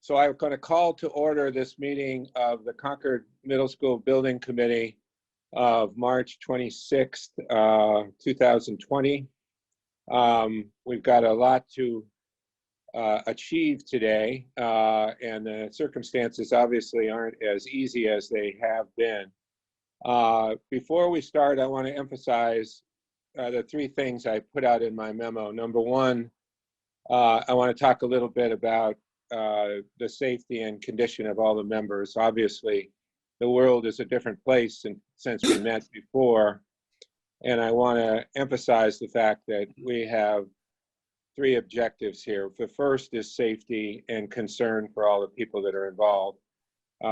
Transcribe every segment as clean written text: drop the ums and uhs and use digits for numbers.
So I'm going to call to order this meeting of the Concord Middle School Building Committee of March 26th, 2020. We've got a lot to achieve today, and the circumstances obviously aren't as easy as they have been. Before we start, I want to emphasize the three things I put out in my memo. Number one, I want to talk a little bit about the safety and condition of all the members. Obviously, the world is a different place since we met before, and I want to emphasize the fact that we have three objectives here. The first is safety and concern for all the people that are involved.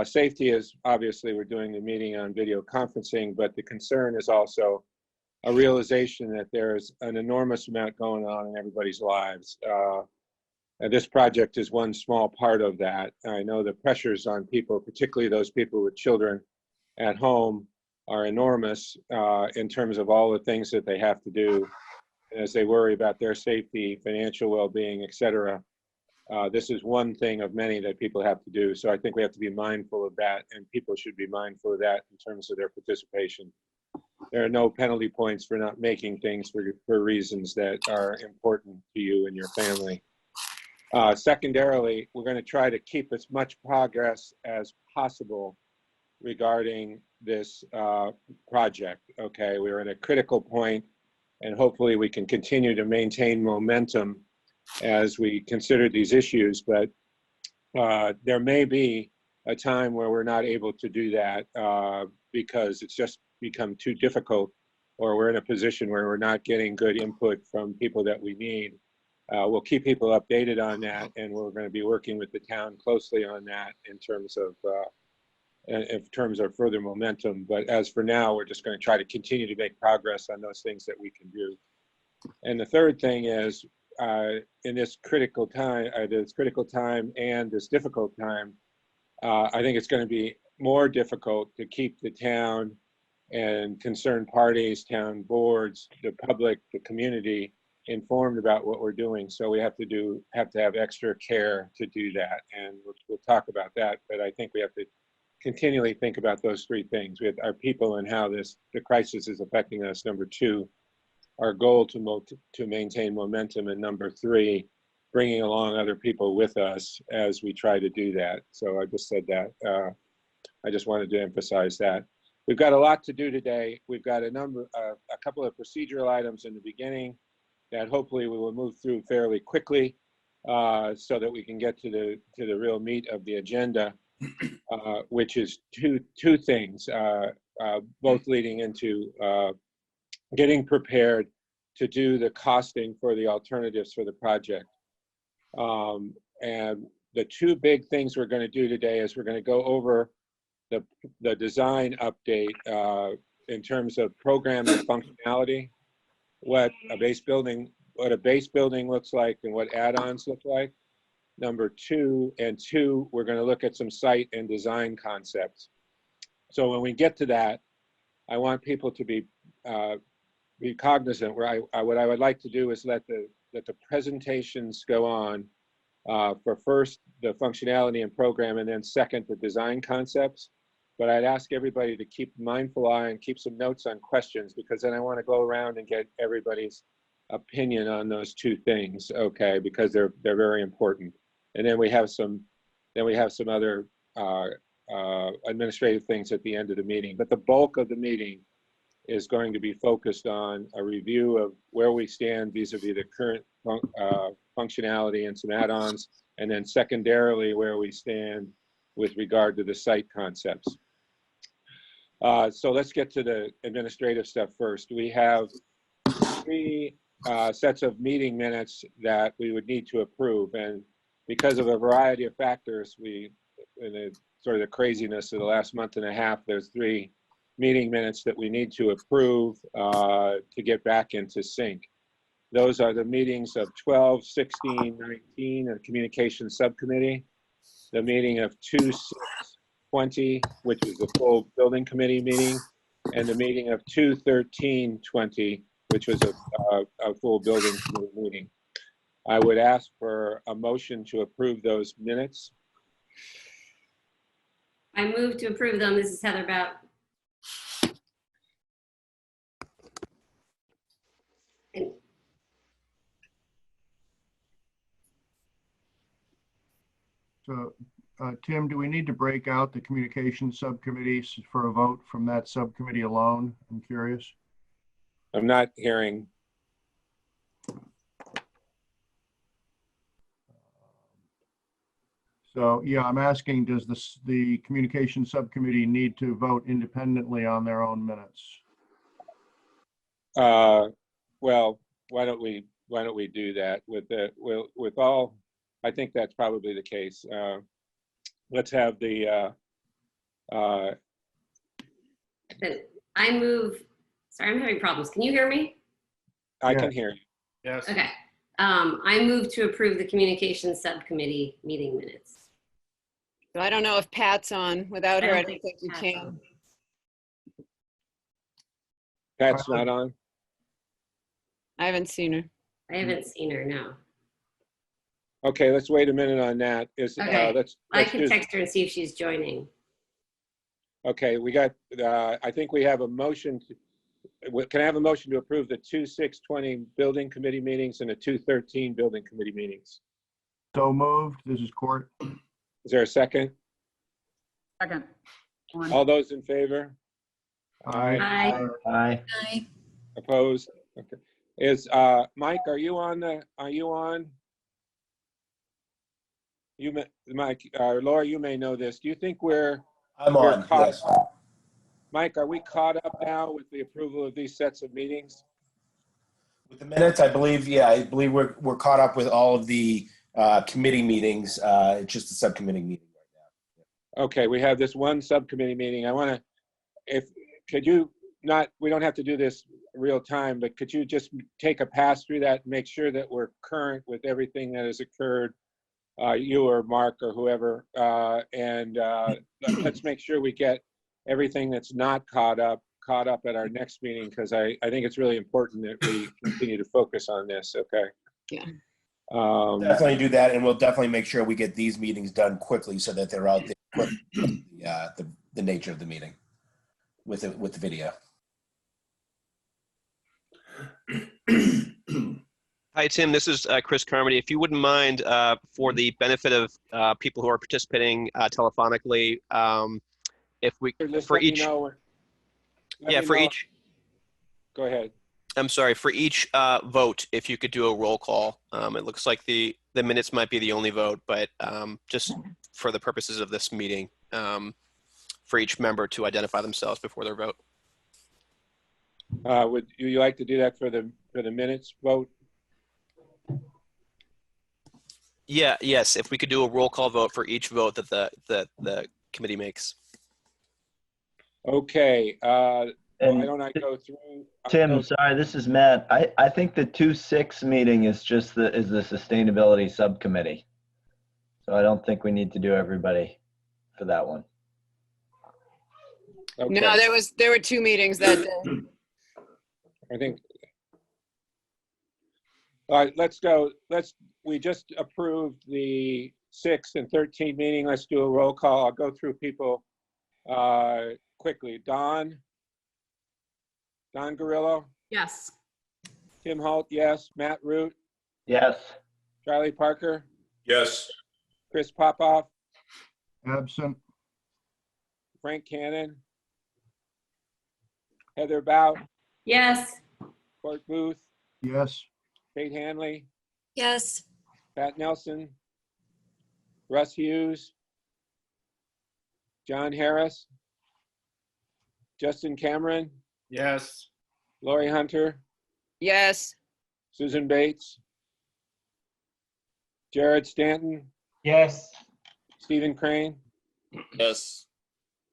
Safety is obviously we're doing the meeting on video conferencing, but the concern is also a realization that there's an enormous amount going on in everybody's lives. And this project is one small part of that. I know the pressures on people, particularly those people with children at home, are enormous in terms of all the things that they have to do as they worry about their safety, financial well-being, et cetera. This is one thing of many that people have to do. So I think we have to be mindful of that, and people should be mindful of that in terms of their participation. There are no penalty points for not making things for reasons that are important to you and your family. Secondarily, we're going to try to keep as much progress as possible regarding this project. Okay, we're at a critical point, and hopefully we can continue to maintain momentum as we consider these issues, but there may be a time where we're not able to do that because it's just become too difficult, or we're in a position where we're not getting good input from people that we need. We'll keep people updated on that, and we're going to be working with the town closely on that in terms of further momentum. But as for now, we're just going to try to continue to make progress on those things that we can do. And the third thing is, in this critical time and this difficult time, I think it's going to be more difficult to keep the town and concerned parties, town boards, the public, the community informed about what we're doing. So we have to have extra care to do that, and we'll talk about that. But I think we have to continually think about those three things. We have our people and how the crisis is affecting us. Number two, our goal to maintain momentum, and number three, bringing along other people with us as we try to do that. So I just said that. I just wanted to emphasize that. We've got a lot to do today. We've got a couple of procedural items in the beginning that hopefully we will move through fairly quickly so that we can get to the real meat of the agenda, which is two things, both leading into getting prepared to do the costing for the alternatives for the project. And the two big things we're going to do today is we're going to go over the design update in terms of program and functionality, what a base building looks like and what add-ons look like. Number two, we're going to look at some site and design concepts. So when we get to that, I want people to be cognizant. What I would like to do is let the presentations go on for first the functionality and program, and then second the design concepts. But I'd ask everybody to keep a mindful eye and keep some notes on questions, because then I want to go around and get everybody's opinion on those two things, okay? Because they're very important. And then we have some other administrative things at the end of the meeting. But the bulk of the meeting is going to be focused on a review of where we stand vis-a-vis the current functionality and some add-ons, and then secondarily where we stand with regard to the site concepts. So let's get to the administrative stuff first. We have three sets of meeting minutes that we would need to approve, and because of a variety of factors, in the sort of the craziness of the last month and a half, there's three meeting minutes that we need to approve to get back into sync. Those are the meetings of 12, 16, 19, and Communications Subcommittee, the meeting of 2, 6, 20, which is the full building committee meeting, and the meeting of 2, 13, 20, which was a full building committee meeting. I would ask for a motion to approve those minutes. I move to approve them. This is Heather Bout. So, Tim, do we need to break out the communications subcommittees for a vote from that subcommittee alone? I'm curious. I'm not hearing. So, yeah, I'm asking, does the communications subcommittee need to vote independently on their own minutes? Well, why don't we do that with all? I think that's probably the case. Let's have the. I move. Sorry, I'm having problems. Can you hear me? I can hear you. Yes. Okay. I move to approve the communications subcommittee meeting minutes. So I don't know if Pat's on. Without her, I don't think you Pat's can. on. Pat's not on. I haven't seen her. I haven't seen her, no. Okay, let's wait a minute on that. Okay. Let's I can do. text her and see if she's joining. Okay, we got. I think we have a motion. Can I have a motion to approve the 2/6/20 building committee meetings and the 2/13 building committee meetings? So moved. This is Court. Is there a second? Second. All those in favor? Aye. Aye. Aye. Aye. Opposed? Okay. Is Mike? Are you on the? Are you on? You may, Mike. Laura, you may know this. Do you think we're I'm caught? yes. Mike, are we caught up now with the approval of these sets of meetings? With the minutes, I believe, yeah, I believe we're caught up with all of the committee meetings. It's just a subcommittee meeting right now. Okay, we have this one subcommittee meeting. I want to, could you not, we don't have to do this real time, but could you just take a pass through that and make sure that we're current with everything that has occurred, you or Mark or whoever, and let's make sure we get everything that's not caught up at our next meeting, because I think it's really important that we continue to focus on this, okay? Yeah. Definitely do that, and we'll definitely make sure we get these meetings done quickly so that they're out there. The nature of the meeting with the video. Hi, Tim. This is Chris Carmody. If you wouldn't mind, for the benefit of people who are participating telephonically, if we Just for let me each, know. Let yeah, me for know. each. Go ahead. I'm sorry. For each vote, if you could do a roll call. It looks like the minutes might be the only vote, but just for the purposes of this meeting, for each member to identify themselves before their vote. Would you like to do that for the minutes vote? Yeah. Yes. If we could do a roll call vote for each vote that the committee makes. Okay. Why And don't I go through? Tim, sorry, this is Matt. I think the 2/6 meeting is just the sustainability subcommittee. So I don't think we need to do everybody for that one. Okay. No, there were 2 meetings that day. I think. All right, let's go. We just approved the 6 and 13 meeting. Let's do a roll call. I'll go through people quickly. Don Guerrillo, Yes. Tim Holt, yes. Matt Root, Yes. Charlie Parker, Yes. Chris Popoff, Absent. Frank Cannon, Heather Bout, Yes. Court Booth, Yes. Kate Hanley, Yes. Pat Nelson, Russ Hughes, John Harris, Justin Cameron, Yes. Lori Hunter, Yes. Susan Bates, Jared Stanton, Yes. Stephen Crane. Yes.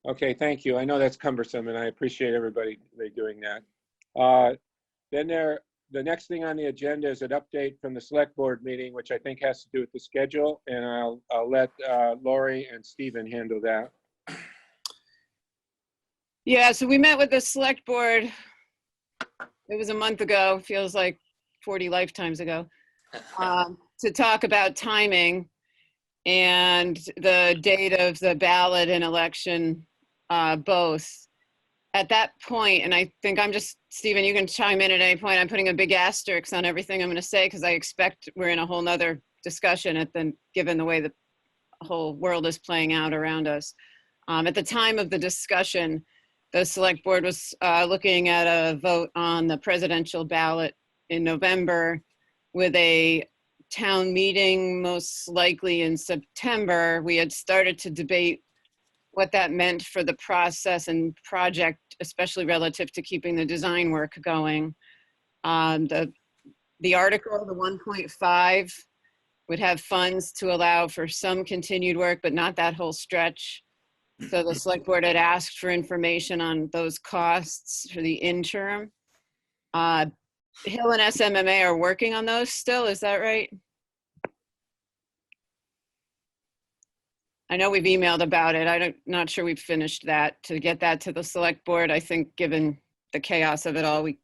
Okay, thank you. I know that's cumbersome, and I appreciate everybody doing that. Then the next thing on the agenda is an update from the select board meeting, which I think has to do with the schedule, and I'll let Lori and Stephen handle that. Yeah, so we met with the select board. It was a month ago, feels like 40 lifetimes ago, to talk about timing. and the date of the ballot and election, both. At that point, and I think Stephen, you can chime in at any point, I'm putting a big asterisk on everything I'm going to say because I expect we're in a whole nother discussion given the way the whole world is playing out around us. At the time of the discussion, the select board was looking at a vote on the presidential ballot in November with a town meeting most likely in September. We had started to debate what that meant for the process and project, especially relative to keeping the design work going. The article, the 1.5, would have funds to allow for some continued work, but not that whole stretch. So the select board had asked for information on those costs for the interim. Hill and SMMA are working on those still, is that right? I know we've emailed about it. I'm not sure we've finished that to get that to the select board. I think given the chaos of it all, we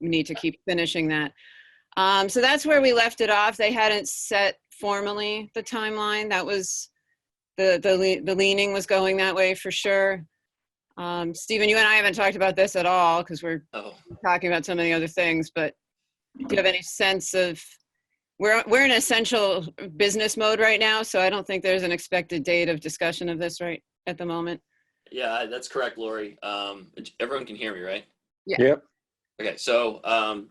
need to keep finishing that. So that's where we left it off. They hadn't set formally the timeline. That was the leaning was going that way for sure. Stephen, you and I haven't talked about this at all because we're talking about some of the other things, but do you have any sense of, we're in essential business mode right now, so I don't think there's an expected date of discussion of this right at the moment. Yeah, that's correct, Lori. Everyone can hear me, right? Yeah. Yep. Okay, so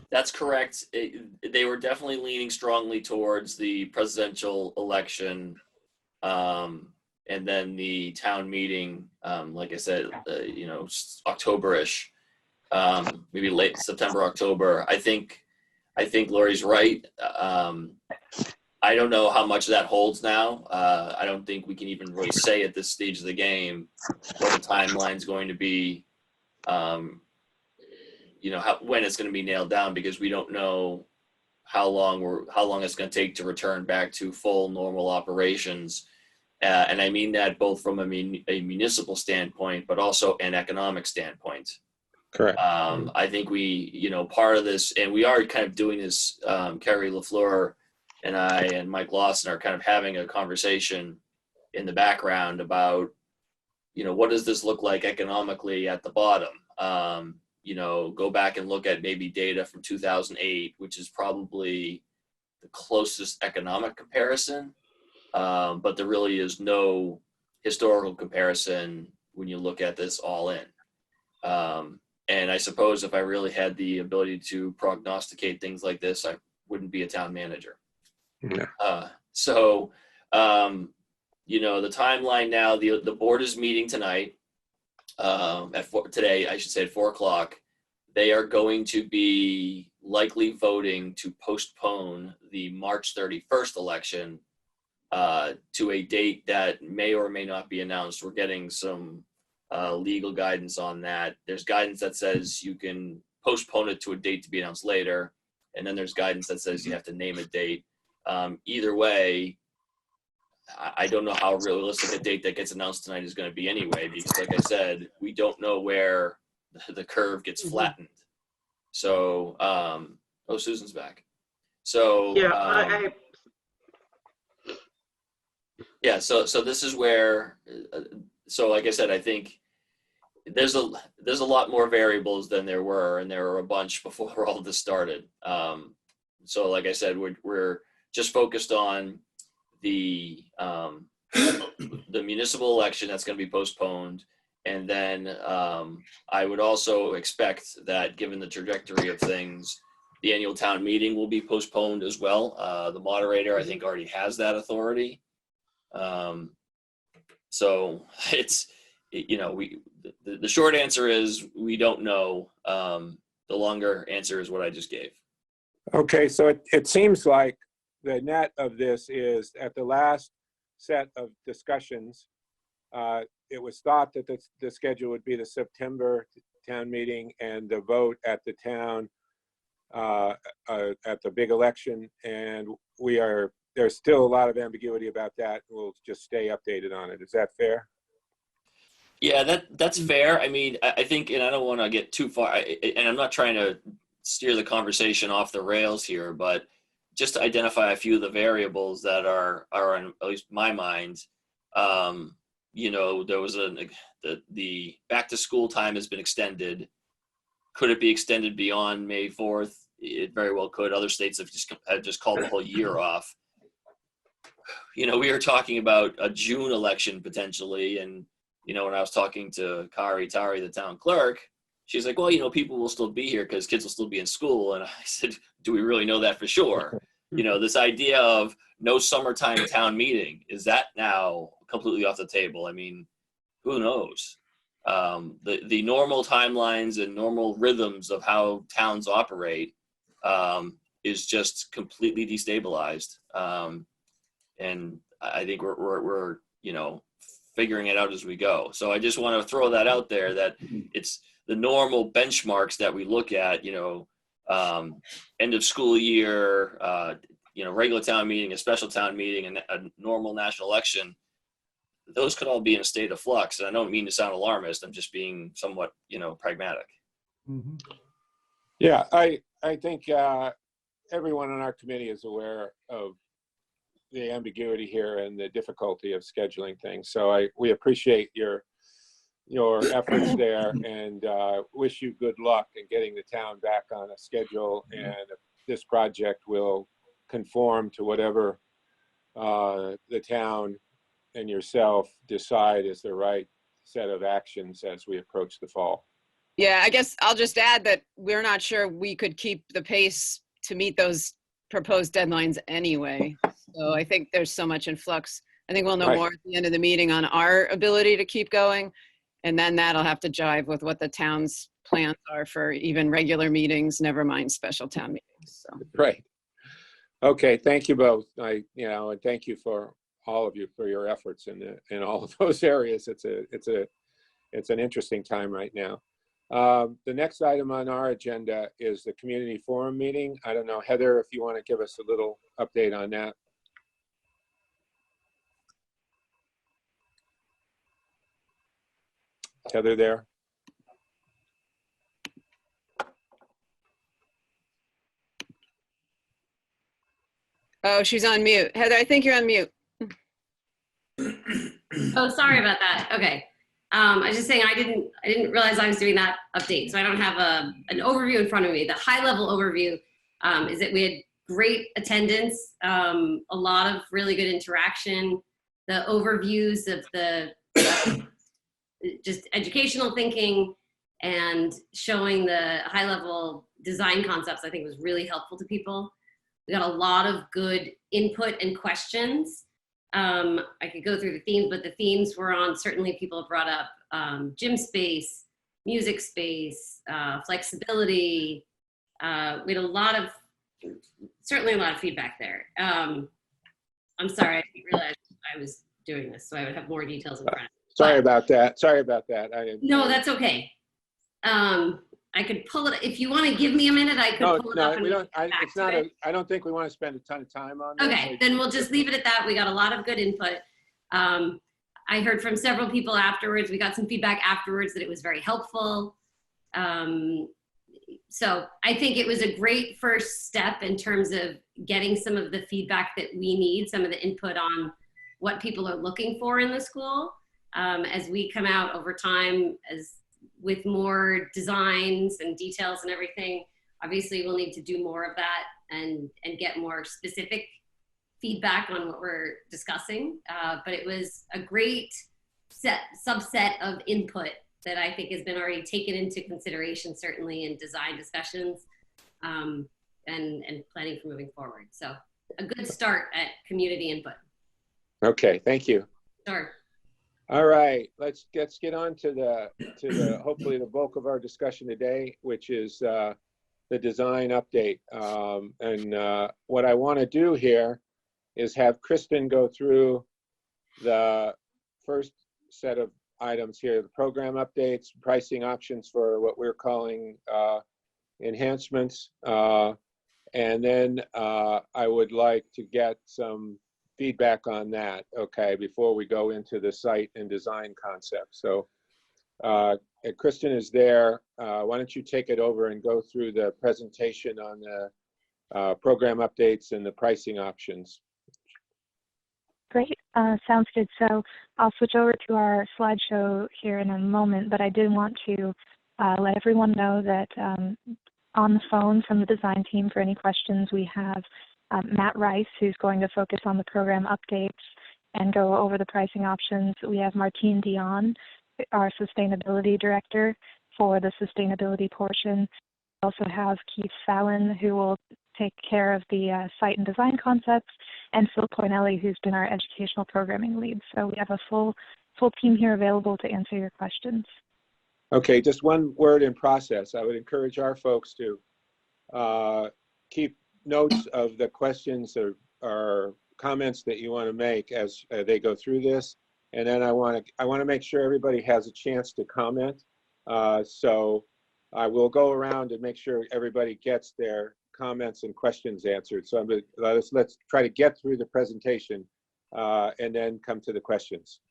that's correct. They were definitely leaning strongly towards the presidential election, and then the town meeting, like I said, October-ish, maybe late September, October. I think Lori's right. I don't know how much that holds now. I don't think we can even really say at this stage of the game what the timeline's going to be. When it's going to be nailed down, because we don't know how long it's going to take to return back to full normal operations. And I mean that both from a municipal standpoint, but also an economic standpoint. Correct. I think part of this, and we are kind of doing this, Kerry LaFleur and I and Mike Lawson are kind of having a conversation in the background about, what does this look like economically at the bottom? Go back and look at maybe data from 2008, which is probably the closest economic comparison. But there really is no historical comparison when you look at this all in. And I suppose if I really had the ability to prognosticate things like this, I wouldn't be a town manager. Yeah. The timeline now, the board is meeting tonight, today, I should say at 4:00. They are going to be likely voting to postpone the March 31st election to a date that may or may not be announced. We're getting some legal guidance on that. There's guidance that says you can postpone it to a date to be announced later, and then there's guidance that says you have to name a date. Either way, I don't know how realistic a date that gets announced tonight is going to be anyway, because like I said, we don't know where the curve gets flattened. So, Susan's back. So, so this is where, so like I said, I think there's a lot more variables than there were, and there were a bunch before all of this started. So like I said, we're just focused on the municipal election that's going to be postponed. And then I would also expect that, given the trajectory of things, the annual town meeting will be postponed as well. The moderator, I think, already has that authority. So it's, the short answer is we don't know. The longer answer is what I just gave. Okay, so it seems like the net of this is, at the last set of discussions, it was thought that the schedule would be the September town meeting and the vote at the town at the big election, and there's still a lot of ambiguity about that. We'll just stay updated on it. Is that fair? Yeah, that's fair. I mean, I think, and I don't want to get too far, and I'm not trying to steer the conversation off the rails here, but just to identify a few of the variables that are in at least my mind. You know, there was the back to school time has been extended. Could it be extended beyond May 4th? It very well could. Other states have just called the whole year off. You know, we were talking about a June election potentially, and you know, when I was talking to Tari, the town clerk, she's like, well, you know, people will still be here because kids will still be in school. And I said, do we really know that for sure? You know, this idea of no summertime town meeting, is that now completely off the table? I mean, who knows? The normal timelines and normal rhythms of how towns operate is just completely destabilized. And I think we're, you know, figuring it out as we go. So I just want to throw that out there, that it's the normal benchmarks that we look at, you know, end of school year, you know, regular town meeting, a special town meeting, and a normal national election. Those could all be in a state of flux. And I don't mean to sound alarmist. I'm just being somewhat, you know, pragmatic. Mhm. Yeah, I think everyone on our committee is aware of the ambiguity here and the difficulty of scheduling things. So we appreciate your efforts there, and wish you good luck in getting the town back on a schedule. And this project will conform to whatever the town and yourself decide is the right set of actions as we approach the fall. Yeah, I guess I'll just add that we're not sure we could keep the pace to meet those proposed deadlines anyway. So I think there's so much in flux. I think we'll know Right. more at the end of the meeting on our ability to keep going. And then that'll have to jive with what the town's plans are for even regular meetings, never mind special town meetings. So. Right. Okay, thank you both. And thank you for all of you for your efforts in all of those areas. It's an interesting time right now. The next item on our agenda is the community forum meeting. I don't know, Heather, if you want to give us a little update on that. Heather there? Oh, she's on mute. Heather, I think you're on mute. Oh, sorry about that. Okay. I was just saying I didn't realize I was doing that update, so I don't have an overview in front of me. The high level overview is that we had great attendance, a lot of really good interaction, the overviews of the just educational thinking and showing the high level design concepts, I think was really helpful to people. We got a lot of good input and questions. I could go through the themes, but the themes were on, certainly people have brought up gym space, music space, flexibility. We had certainly a lot of feedback there. I'm sorry, I didn't realize I was doing this, so I would have more details in front of me. Sorry about that. No, that's okay. I could pull it, if you want to give me a minute, I could pull it up. We don't. I don't think we want to spend a ton of time on this. Okay, then we'll just leave it at that. We got a lot of good input. I heard from several people afterwards. We got some feedback afterwards that it was very helpful. So I think it was a great first step in terms of getting some of the feedback that we need, some of the input on what people are looking for in the school. As we come out over time, with more designs and details and everything, obviously we'll need to do more of that and get more specific feedback on what we're discussing. But it was a great subset of input that I think has been already taken into consideration, certainly in design discussions and planning for moving forward. So a good start at community input. Okay, thank you. Sure. All right, let's get on to the hopefully the bulk of our discussion today, which is the design update. What I want to do here is have Kristen go through the first set of items here, the program updates, pricing options for what we're calling enhancements. And then I would like to get some feedback on that, okay, before we go into the site and design concept. So Kristen is there. Why don't you take it over and go through the presentation on program updates and the pricing options. Great, sounds good. So I'll switch over to our slideshow here in a moment, but I did want to let everyone know that on the phone from the design team for any questions, we have Matt Rice, who's going to focus on the program updates and go over the pricing options. We have Martine Dion, our sustainability director, for the sustainability portion. We also have Keith Fallon, who will take care of the site and design concepts, and Phil Poinelli, who's been our educational programming lead. So we have a full team here available to answer your questions. Okay, just one word in process. I would encourage our folks to keep notes of the questions or comments that you want to make as they go through this. And then I want to make sure everybody has a chance to comment. So I will go around and make sure everybody gets their comments and questions answered. So let's try to get through the presentation and then come to the questions.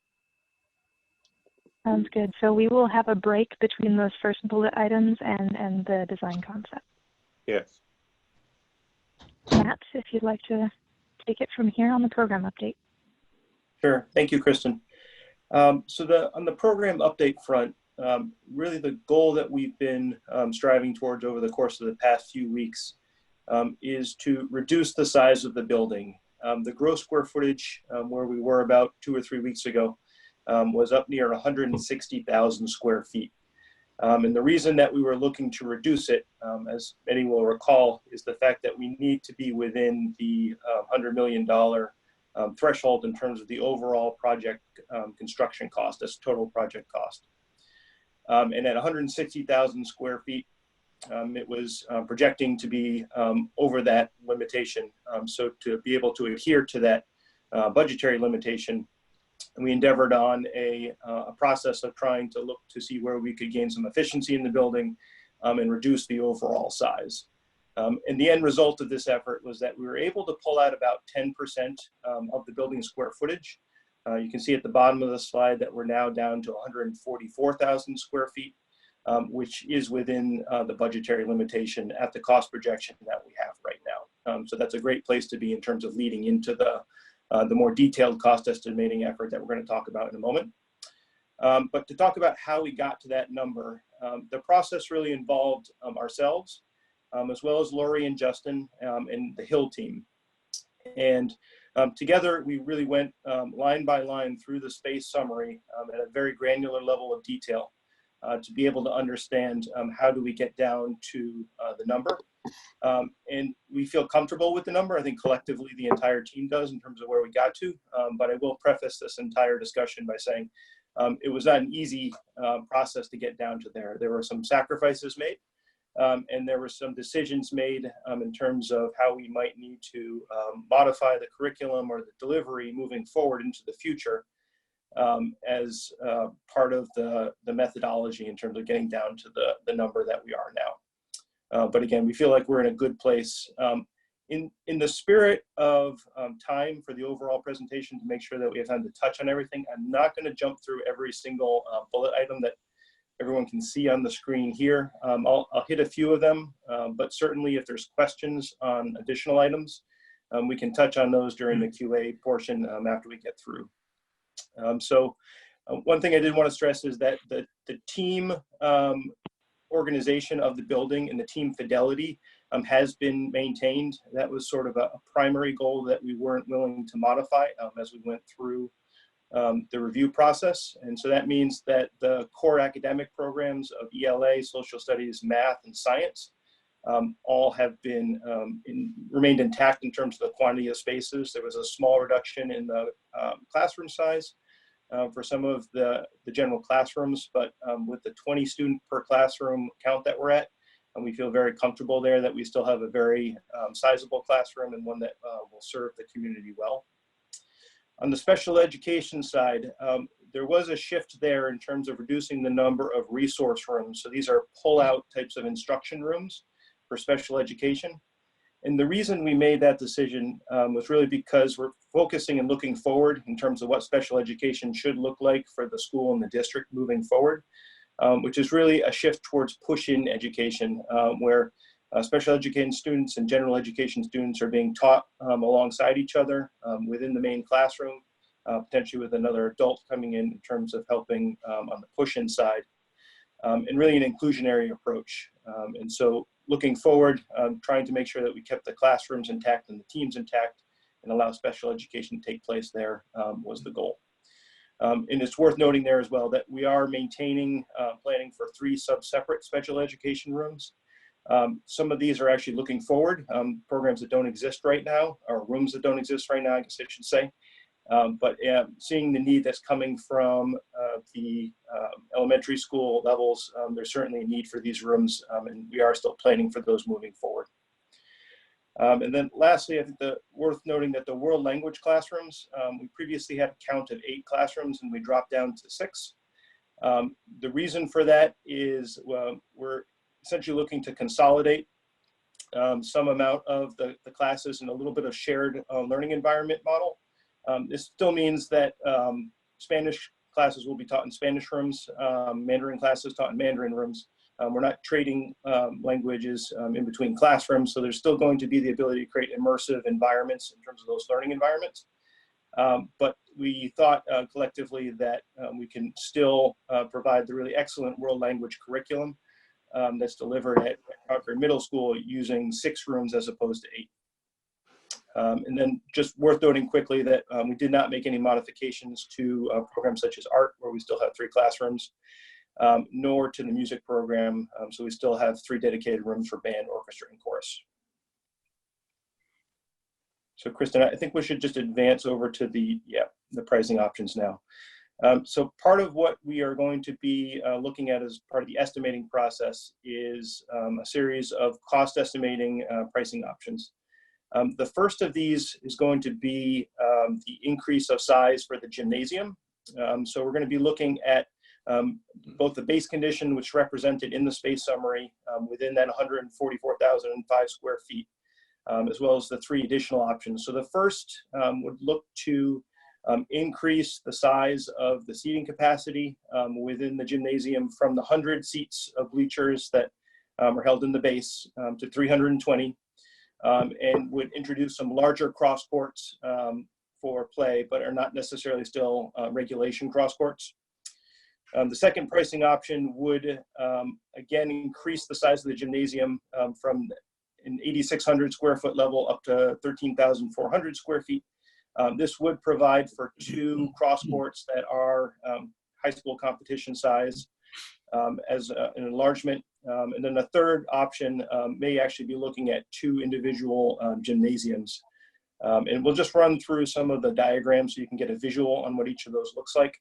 Sounds good. So we will have a break between those first bullet items and the design concept. Yes. Matt, if you'd like to take it from here on the program update. Sure. Thank you, Kristen. On the program update front, really the goal that we've been striving towards over the course of the past few weeks is to reduce the size of the building. The gross square footage where we were about 2 or 3 weeks ago was up near 160,000 square feet. And the reason that we were looking to reduce it, as many will recall, is the fact that we need to be within the $100 million threshold in terms of the overall project construction cost, that's total project cost. And at 160,000 square feet, it was projecting to be over that limitation. So to be able to adhere to that budgetary limitation, we endeavored on a process of trying to look to see where we could gain some efficiency in the building and reduce the overall size. And the end result of this effort was that we were able to pull out about 10% of the building square footage. You can see at the bottom of the slide that we're now down to 144,000 square feet, which is within the budgetary limitation at the cost projection that we have right now. So that's a great place to be in terms of leading into the more detailed cost estimating effort that we're going to talk about in a moment. But to talk about how we got to that number, the process really involved ourselves, as well as Lori and Justin and the Hill team. And together, we really went line by line through the space summary at a very granular level of detail to be able to understand how do we get down to the number. And we feel comfortable with the number. I think collectively the entire team does in terms of where we got to. But I will preface this entire discussion by saying it was not an easy process to get down to there. There were some sacrifices made. And there were some decisions made in terms of how we might need to modify the curriculum or the delivery moving forward into the future as part of the methodology in terms of getting down to the number that we are now. But again, we feel like we're in a good place. In the spirit of time for the overall presentation to make sure that we have time to touch on everything, I'm not going to jump through every single bullet item that everyone can see on the screen here. I'll hit a few of them, but certainly if there's questions on additional items, we can touch on those during the QA portion after we get through. So one thing I did want to stress is that the team organization of the building and the team fidelity has been maintained. That was sort of a primary goal that we weren't willing to modify as we went through the review process. And so that means that the core academic programs of ELA, social studies, math, and science all have been remained intact in terms of the quantity of spaces. There was a small reduction in the classroom size for some of the general classrooms, but with the 20 student per classroom count that we're at, and we feel very comfortable there that we still have a very sizable classroom and one that will serve the community well. On the special education side, there was a shift there in terms of reducing the number of resource rooms. So these are pull-out types of instruction rooms for special education. And the reason we made that decision was really because we're focusing and looking forward in terms of what special education should look like for the school and the district moving forward, which is really a shift towards push-in education, where Special education students and general education students are being taught alongside each other within the main classroom, potentially with another adult coming in terms of helping on the push-in side, and really an inclusionary approach. And so looking forward, trying to make sure that we kept the classrooms intact and the teams intact and allow special education to take place there was the goal. And it's worth noting there as well that we are maintaining planning for 3 separate special education rooms. Some of these are actually looking forward, programs that don't exist right now, or rooms that don't exist right now, I guess I should say. But seeing the need that's coming from the elementary school levels, there's certainly a need for these rooms, and we are still planning for those moving forward. And then lastly, I think worth noting that the world language classrooms, we previously had a count of 8 classrooms and we dropped down to 6. The reason for that is we're essentially looking to consolidate some amount of the classes in a little bit of shared learning environment model. This still means that Spanish classes will be taught in Spanish rooms, Mandarin classes taught in Mandarin rooms. We're not trading languages in between classrooms, so there's still going to be the ability to create immersive environments in terms of those learning environments. But we thought collectively that we can still provide the really excellent world language curriculum that's delivered at Concord Middle School using 6 rooms as opposed to 8. And then just worth noting quickly that we did not make any modifications to programs such as art, where we still have 3 classrooms, nor to the music program. So we still have 3 dedicated rooms for band, orchestra, and chorus. So Kristen, I think we should just advance over to the pricing options now. So part of what we are going to be looking at as part of the estimating process is a series of cost estimating pricing options. The first of these is going to be the increase of size for the gymnasium. So we're going to be looking at both the base condition, which is represented in the space summary within that 144,005 square feet, as well as the 3 additional options. So the first would look to increase the size of the seating capacity within the gymnasium from the 100 seats of bleachers that are held in the base to 320. And would introduce some larger cross courts for play, but are not necessarily still regulation cross courts. The second pricing option would, again, increase the size of the gymnasium from an 8,600 square foot level up to 13,400 square feet. This would provide for 2 cross courts that are high school competition size as an enlargement. And then the third option may actually be looking at 2 individual gymnasiums. And we'll just run through some of the diagrams so you can get a visual on what each of those looks like.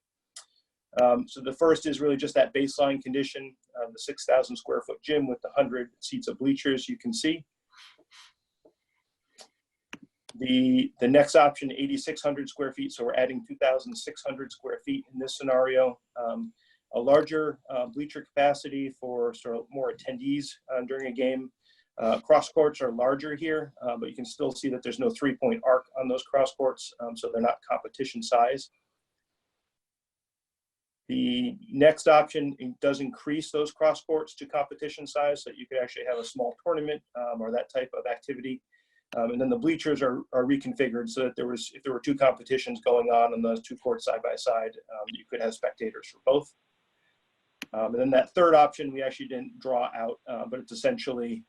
So the first is really just that baseline condition, the 6,000 square foot gym with the 100 seats of bleachers you can see. The next option, 8,600 square feet, so we're adding 2,600 square feet in this scenario. A larger bleacher capacity for sort of more attendees during a game. Cross courts are larger here, but you can still see that there's no 3-point arc on those cross courts, so they're not competition size. The next option does increase those cross courts to competition size, so that you could actually have a small tournament or that type of activity. And then the bleachers are reconfigured so that if there were 2 competitions going on those 2 courts side by side, you could have spectators for both. And then that third option we actually didn't draw out, but it's essentially,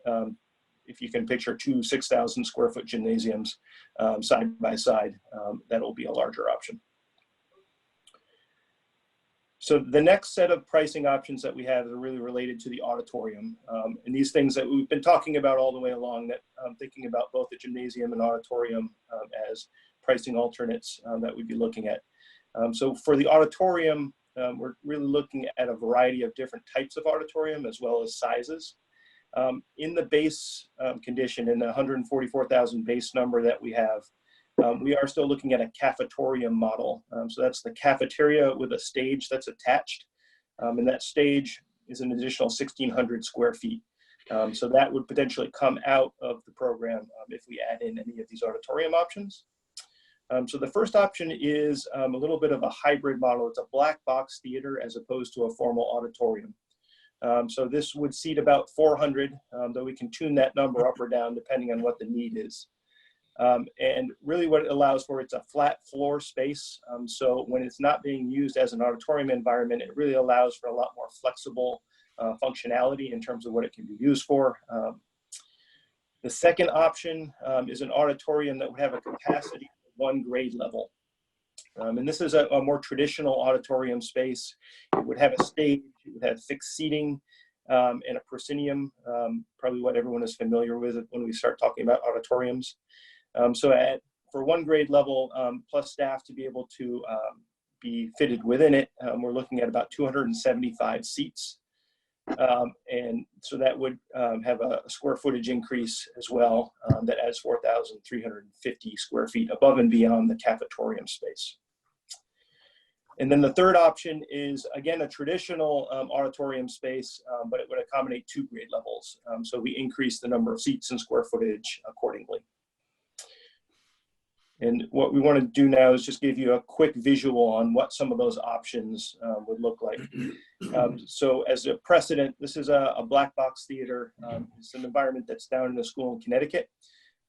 if you can picture 2 6,000 square foot gymnasiums side by side, that'll be a larger option. So the next set of pricing options that we have are really related to the auditorium. And these things that we've been talking about all the way along, that I'm thinking about both the gymnasium and auditorium as pricing alternates that we'd be looking at. So for the auditorium, we're really looking at a variety of different types of auditorium as well as sizes. In the base condition, in the 144,000 base number that we have, we are still looking at a cafetorium model. So that's the cafeteria with a stage that's attached. And that stage is an additional 1,600 square feet. So that would potentially come out of the program if we add in any of these auditorium options. So the first option is a little bit of a hybrid model. It's a black box theater as opposed to a formal auditorium. So this would seat about 400, though we can tune that number up or down depending on what the need is. And really what it allows for, it's a flat floor space. So when it's not being used as an auditorium environment, it really allows for a lot more flexible functionality in terms of what it can be used for. The second option is an auditorium that would have a capacity of 1 grade level. And this is a more traditional auditorium space. It would have a stage, it would have fixed seating, and a proscenium, probably what everyone is familiar with when we start talking about auditoriums. For 1 grade level, plus staff to be able to be fitted within it, we're looking at about 275 seats. And so that would have a square footage increase as well, that adds 4,350 square feet above and beyond the cafetorium space. And then the third option is, again, a traditional auditorium space, but it would accommodate 2 grade levels. So we increase the number of seats and square footage accordingly. And what we want to do now is just give you a quick visual on what some of those options would look like. So as a precedent, this is a black box theater. It's an environment that's down in a school in Connecticut.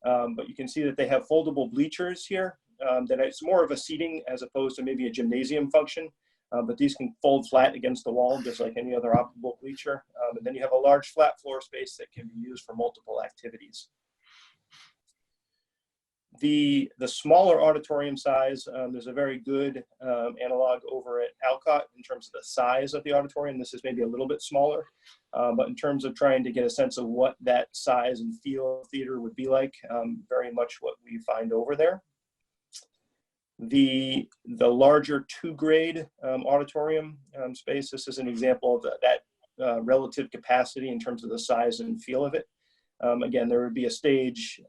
But you can see that they have foldable bleachers here. That it's more of a seating as opposed to maybe a gymnasium function. But these can fold flat against the wall, just like any other operable bleacher. And then you have a large flat floor space that can be used for multiple activities. The smaller auditorium size, there's a very good analog over at Alcott in terms of the size of the auditorium. This is maybe a little bit smaller, but in terms of trying to get a sense of what that size and feel of theater would be like, very much what we find over there. The larger 2 grade auditorium space, this is an example of that relative capacity in terms of the size and feel of it. Again, there would be a stage,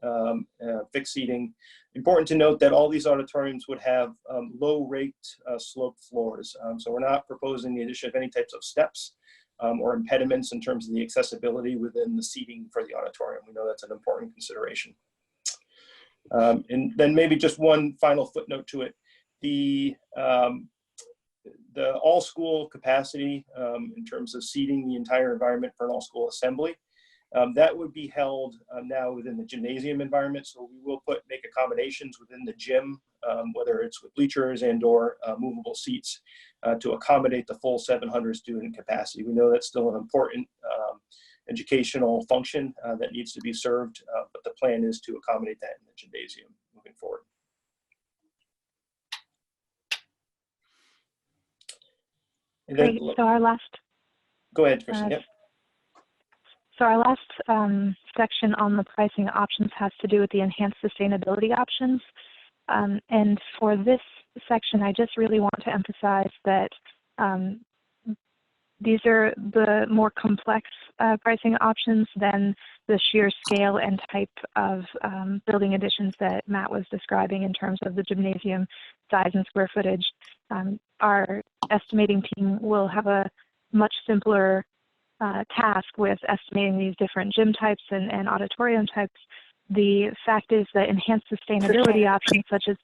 fixed seating. Important to note that all these auditoriums would have low rate sloped floors. So we're not proposing the addition of any types of steps or impediments in terms of the accessibility within the seating for the auditorium. We know that's an important consideration. And then maybe just one final footnote to it. The all school capacity in terms of seating the entire environment for an all school assembly, that would be held now within the gymnasium environment. So we will make accommodations within the gym, whether it's with bleachers and or movable seats to accommodate the full 700 student capacity. We know that's still an important educational function that needs to be served, but the plan is to accommodate that in the gymnasium moving forward. And then, great. So our last. Go ahead, Kristen. Yep. So our last section on the pricing options has to do with the enhanced sustainability options. And for this section, I just really want to emphasize that these are the more complex pricing options than the sheer scale and type of building additions that Matt was describing in terms of the gymnasium size and square footage. Our estimating team will have a much simpler task with estimating these different gym types and auditorium types. The fact is that enhanced sustainability options such as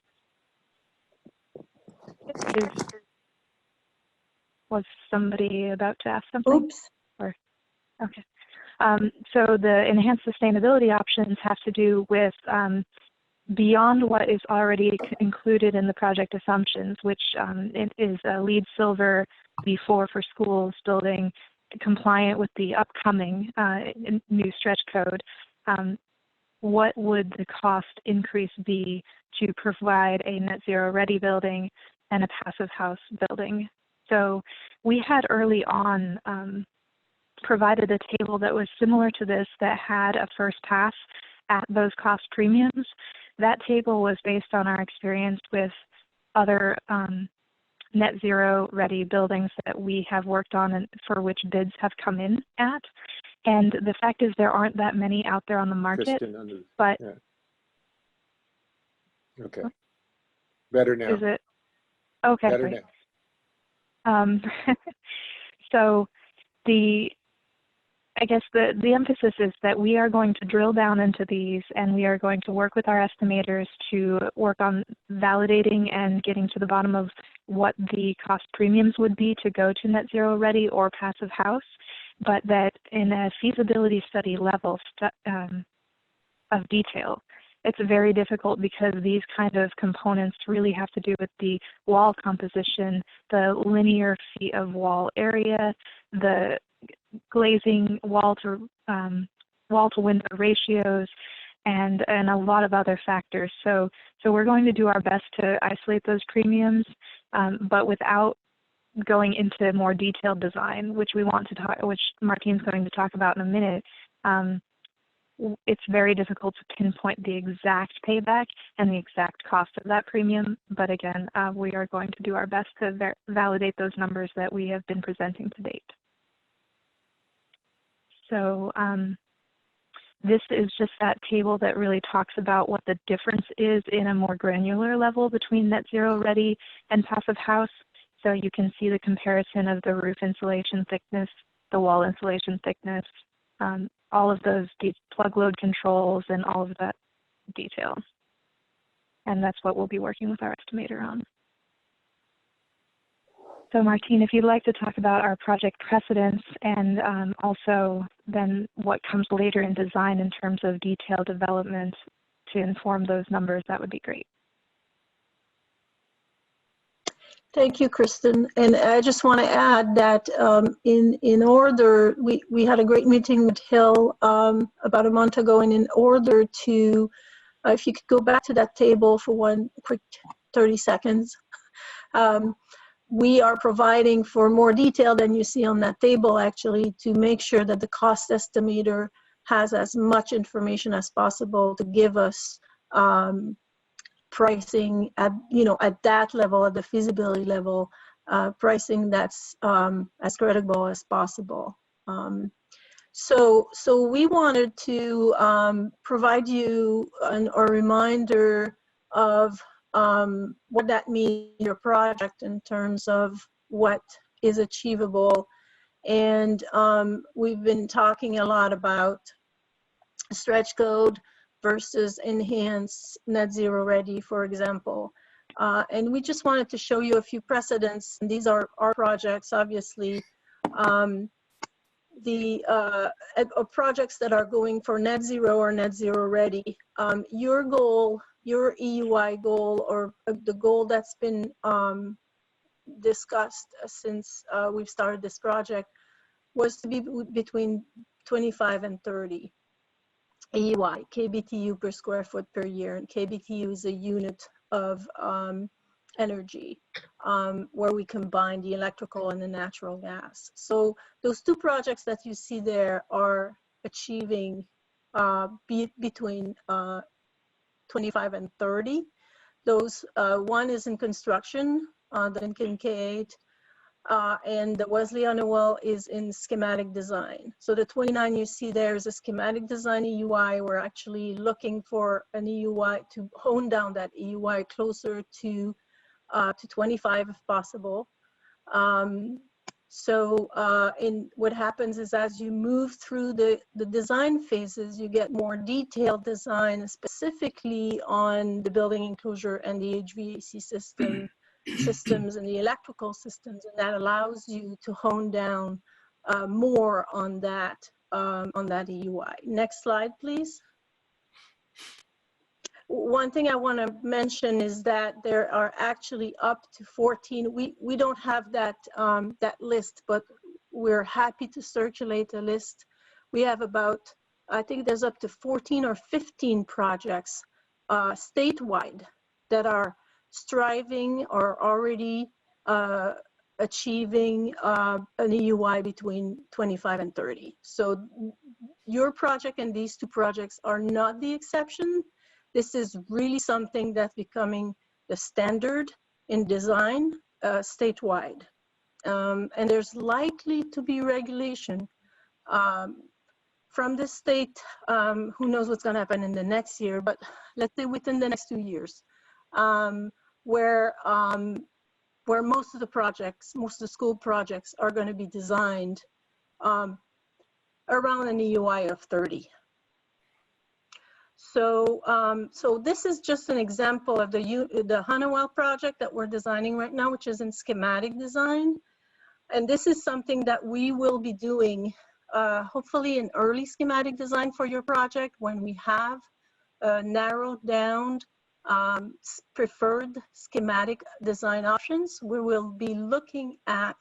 was somebody about to ask something? Oops. Or, okay. So the enhanced sustainability options have to do with beyond what is already included in the project assumptions, which it is a LEED Silver B4 for schools building compliant with the upcoming new stretch code. What would the cost increase be to provide a net zero ready building and a passive house building? So we had early on provided a table that was similar to this that had a first pass at those cost premiums. That table was based on our experience with other net zero ready buildings that we have worked on and for which bids have come in at. And the fact is there aren't that many out there on the market, but yeah. Okay. Better now. Is it? Okay. Better great. now. So I guess the emphasis is that we are going to drill down into these and we are going to work with our estimators to work on validating and getting to the bottom of what the cost premiums would be to go to net zero ready or passive house. but that in a feasibility study level of detail, it's very difficult because these kind of components really have to do with the wall composition, the linear feet of wall area, the glazing wall to window ratios, and a lot of other factors. So we're going to do our best to isolate those premiums, but without going into more detailed design, which Martine's going to talk about in a minute. It's very difficult to pinpoint the exact payback and the exact cost of that premium. But again, we are going to do our best to validate those numbers that we have been presenting to date. So this is just that table that really talks about what the difference is in a more granular level between Netzero Ready and Passive House. So you can see the comparison of the roof insulation thickness, the wall insulation thickness, all of those plug load controls and all of that detail. And that's what we'll be working with our estimator on. So Martine, if you'd like to talk about our project precedents and also then what comes later in design in terms of detailed development to inform those numbers, that would be great. Thank you, Kristen. And I just want to add that in order, we had a great meeting with Hill about a month ago, and in order to, if you could go back to that table for one quick 30 seconds, we are providing for more detail than you see on that table, actually, to make sure that the cost estimator has as much information as possible to give us pricing at that level, at the feasibility level, pricing that's as credible as possible. So we wanted to provide you a reminder of what that means in your project in terms of what is achievable. And we've been talking a lot about stretch code versus enhanced Netzero Ready, for example. And we just wanted to show you a few precedents. And these are our projects, obviously. Projects that are going for Netzero or Netzero Ready. Your goal, your EUI goal, or the goal that's been discussed since we've started this project, was to be between 25 and 30. EUI, KBTU per square foot per year, and KBTU is a unit of energy where we combine the electrical and the natural gas. So those two projects that you see there are achieving between 25 and 30. Those one is in construction, the Lincoln K8, and the Wesley Honeywell is in schematic design. So the 29 you see there is a schematic design EUI. We're actually looking for an EUI to hone down that EUI closer to 25 if possible. In what happens is as you move through the design phases, you get more detailed design specifically on the building enclosure and the HVAC systems and the electrical systems, and that allows you to hone down more on that EUI. Next slide, please. One thing I want to mention is that there are actually up to 14. We don't have that that list, but we're happy to circulate a list. We have about, I think there's up to 14 or 15 projects statewide that are striving or already achieving an EUI between 25 and 30. So your project and these two projects are not the exception. This is really something that's becoming the standard in design statewide. And there's likely to be regulation from the state. Who knows what's going to happen in the next year, but let's say within the next 2 years, where most of the projects, most of the school projects are going to be designed around an EUI of 30. So this is just an example of the Honeywell project that we're designing right now, which is in schematic design. And this is something that we will be doing, hopefully in early schematic design for your project when we have narrowed down preferred schematic design options. We will be looking at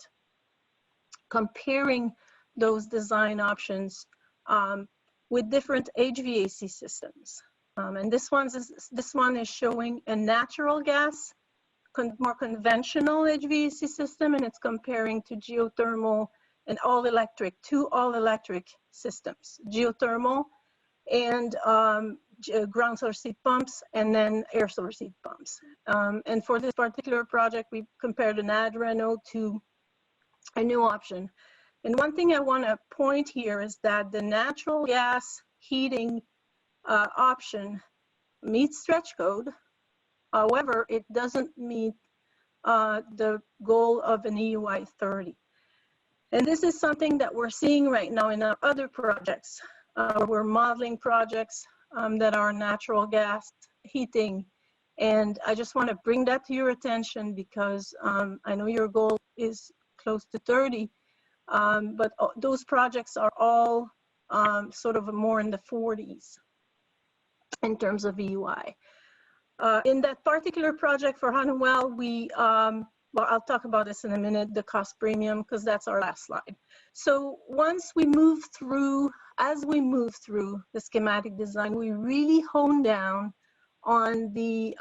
comparing those design options with different HVAC systems. And this one is showing a natural gas, more conventional HVAC system, and it's comparing to geothermal and all-electric, two all-electric systems, geothermal and ground source heat pumps, and then air source heat pumps. And for this particular project, we compared an Adreno to a new option. And one thing I want to point here is that the natural gas heating option meets stretch code. However, it doesn't meet the goal of an EUI 30. And this is something that we're seeing right now in our other projects. We're modeling projects that are natural gas heating. And I just want to bring that to your attention because I know your goal is close to 30, but those projects are all sort of more in the 40s in terms of EUI. In that particular project for Honeywell, well, I'll talk about this in a minute, the cost premium, because that's our last slide. So once we move through, as we move through the schematic design, we really hone down on the,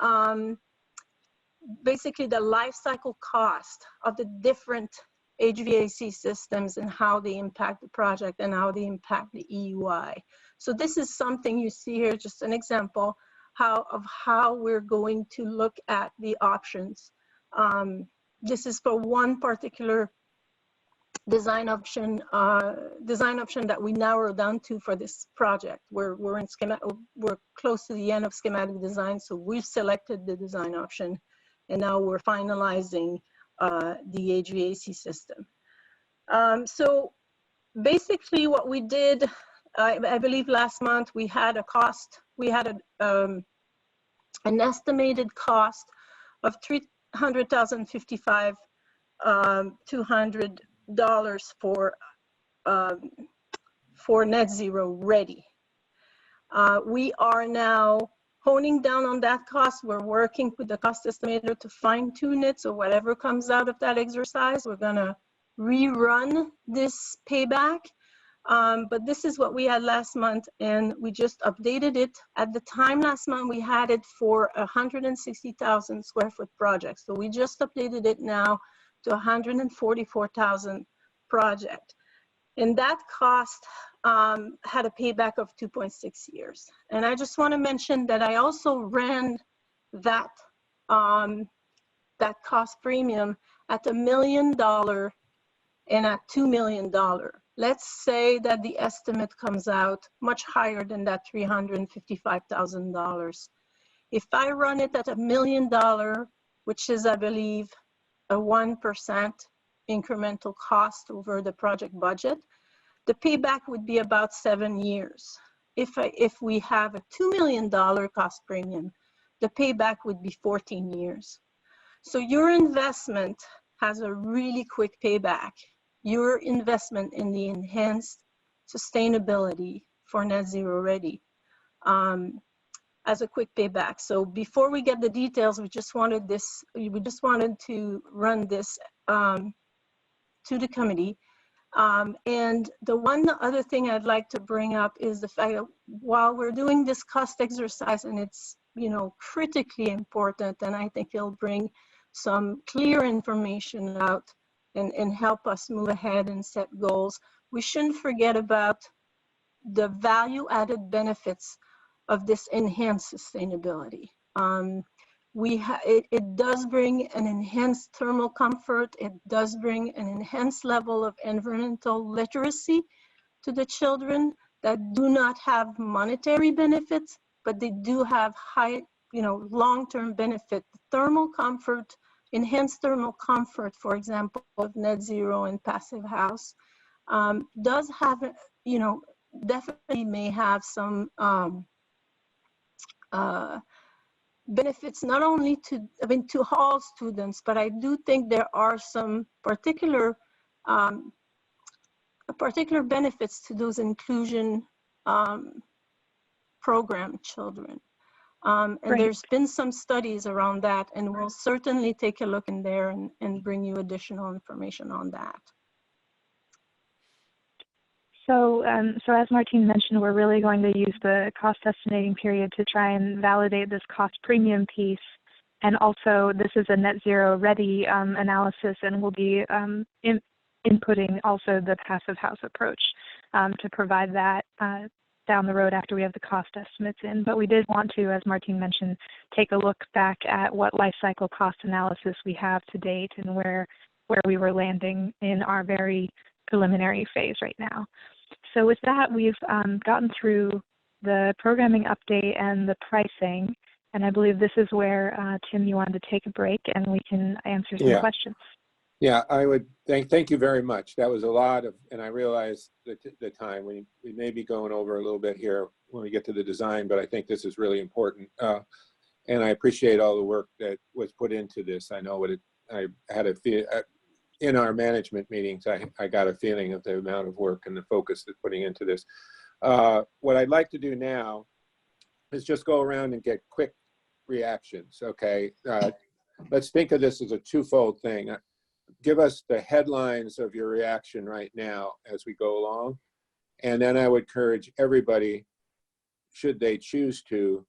basically the life cycle cost of the different HVAC systems and how they impact the project and how they impact the EUI. So this is something you see here, just an example of how we're going to look at the options. This is for one particular design option that we narrowed down to for this project. We're close to the end of schematic design, so we've selected the design option, and now we're finalizing the HVAC system. So basically, what we did, I believe last month we had a cost. We had an estimated cost of $300,055 $200 for Netzero ready. We are now honing down on that cost. We're working with the cost estimator to fine tune it. So whatever comes out of that exercise, we're gonna rerun this payback. But this is what we had last month, and we just updated it. At the time last month, we had it for 160,000 square foot project. So we just updated it now to 144,000 project. And that cost had a payback of 2.6 years. And I just want to mention that I also ran that, that cost premium at $1 million and at $2 million. Let's say that the estimate comes out much higher than that $355,000. If I run it at $1 million, which is, I believe, a 1% incremental cost over the project budget, the payback would be about 7 years. If we have a $2 million cost premium, the payback would be 14 years. So your investment has a really quick payback. Your investment in the enhanced sustainability for Netzero ready as a quick payback. So before we get the details, we just wanted to run this to the committee. And the other thing I'd like to bring up is the fact that while we're doing this cost exercise, and it's, you know, critically important, and I think it'll bring some clear information out and help us move ahead and set goals, we shouldn't forget about the value-added benefits of this enhanced sustainability. It does bring an enhanced thermal comfort. It does bring an enhanced level of environmental literacy to the children that do not have monetary benefits, but they do have high, you know, long-term benefit. Thermal comfort, enhanced thermal comfort, for example, of Netzero and Passive House, does have, you know, definitely may have some benefits not only to all students, but I do think there are some particular particular benefits to those inclusion program children. And there's been some studies around that, and we'll certainly take a look in there and bring you additional information on that. So, so as Martine mentioned, we're really going to use the cost estimating period to try and validate this cost premium piece. And also, this is a Netzero ready analysis, and we'll be inputting also the passive house approach to provide that down the road after we have the cost estimates in. But we did want to, as Martine mentioned, take a look back at what life cycle cost analysis we have to date and where we were landing in our very preliminary phase right now. So with that, we've gotten through the programming update and the pricing. And I believe this is where, Tim, you wanted to take a break and we can answer some questions. Yeah, I would thank you very much. That was a lot of, and I realize the time. We may be going over a little bit here when we get to the design, but I think this is really important. And I appreciate all the work that was put into this. I know what I had a feel, in our management meetings, I got a feeling of the amount of work and the focus that's putting into this. What I'd like to do now is just go around and get quick reactions, okay? Let's think of this as a twofold thing. Give us the headlines of your reaction right now as we go along. And then I would encourage everybody, should they choose to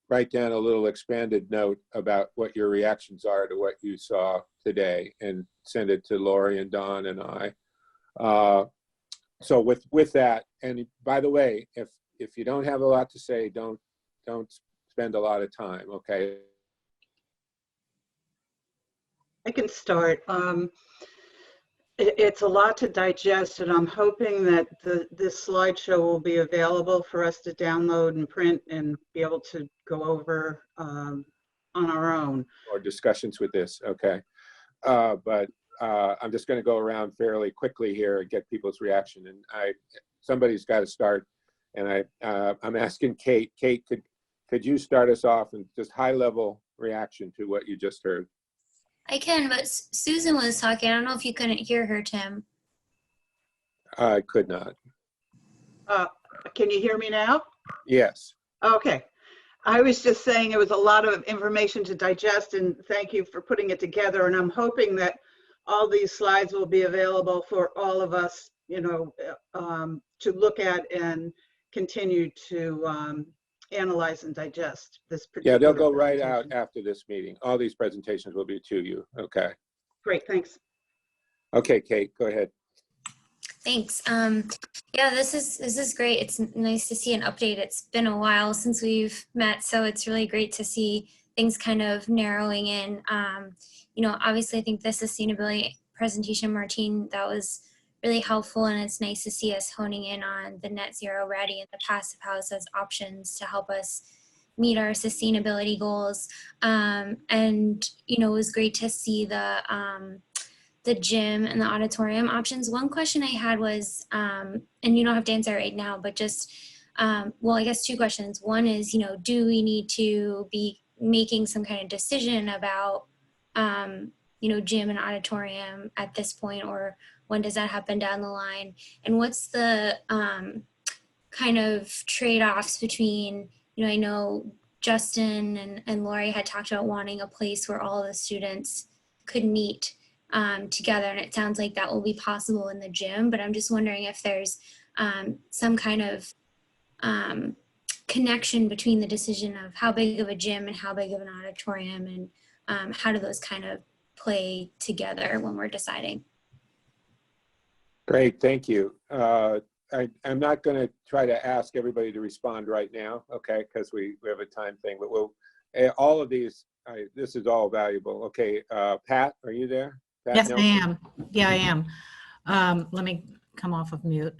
write down a little expanded note about what your reactions are to what you saw today and send it to Lori and Don and I. So with that, and by the way, if you don't have a lot to say, don't spend a lot of time, okay? I can start. It's a lot to digest, and I'm hoping that this slideshow will be available for us to download and print and be able to go over on our own. Or discussions with this, okay. But I'm just going to go around fairly quickly here and get people's reaction. And somebody's got to start. And I'm asking Kate. Kate, could you start us off and just high-level reaction to what you just heard? I can, but Susan was talking. I don't know if you couldn't hear her, Tim. I could not. Can you hear me now? Yes. Okay. I was just saying it was a lot of information to digest, and thank you for putting it together. And I'm hoping that all these slides will be available for all of us, you know, to look at and continue to analyze and digest this particular. Yeah, they'll go right out after this meeting. All these presentations will be to you. Okay. Great, thanks. Okay, Kate, go ahead. Thanks. Yeah, this is great. It's nice to see an update. It's been a while since we've met, so it's really great to see things kind of narrowing in. You know, obviously, I think the sustainability presentation, Martine, that was really helpful, and it's nice to see us honing in on the Netzero ready and the passive house as options to help us meet our sustainability goals. And you know, it was great to see the gym and the auditorium options. One question I had was, and you don't have to answer right now, but just, well, I guess two questions. One is, you know, do we need to be making some kind of decision about, you know, gym and auditorium at this point, or when does that happen down the line? And what's the kind of trade-offs between, you know, I know Justin and Lori had talked about wanting a place where all the students could meet together, and it sounds like that will be possible in the gym, but I'm just wondering if there's some kind of connection between the decision of how big of a gym and how big of an auditorium, and how do those kind of play together when we're deciding? Great, thank you. I'm not going to try to ask everybody to respond right now, okay, because we have a time thing, but we'll, all of these, this is all valuable. Okay, Pat, are you there? Pat yes, Nelson? I am. Yeah, I am. Let me come off of mute.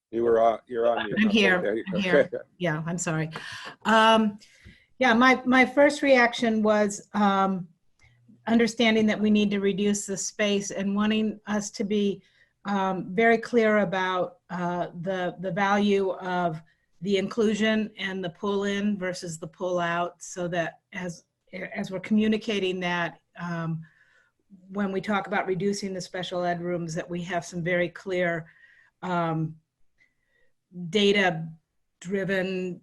You're on mute. I'm here. I'm here. Yeah, I'm sorry. Yeah, my first reaction was understanding that we need to reduce the space and wanting us to be very clear about the value of the inclusion and the pull in versus the pull out, so that as we're communicating that, when we talk about reducing the special ed rooms, that we have some very clear data-driven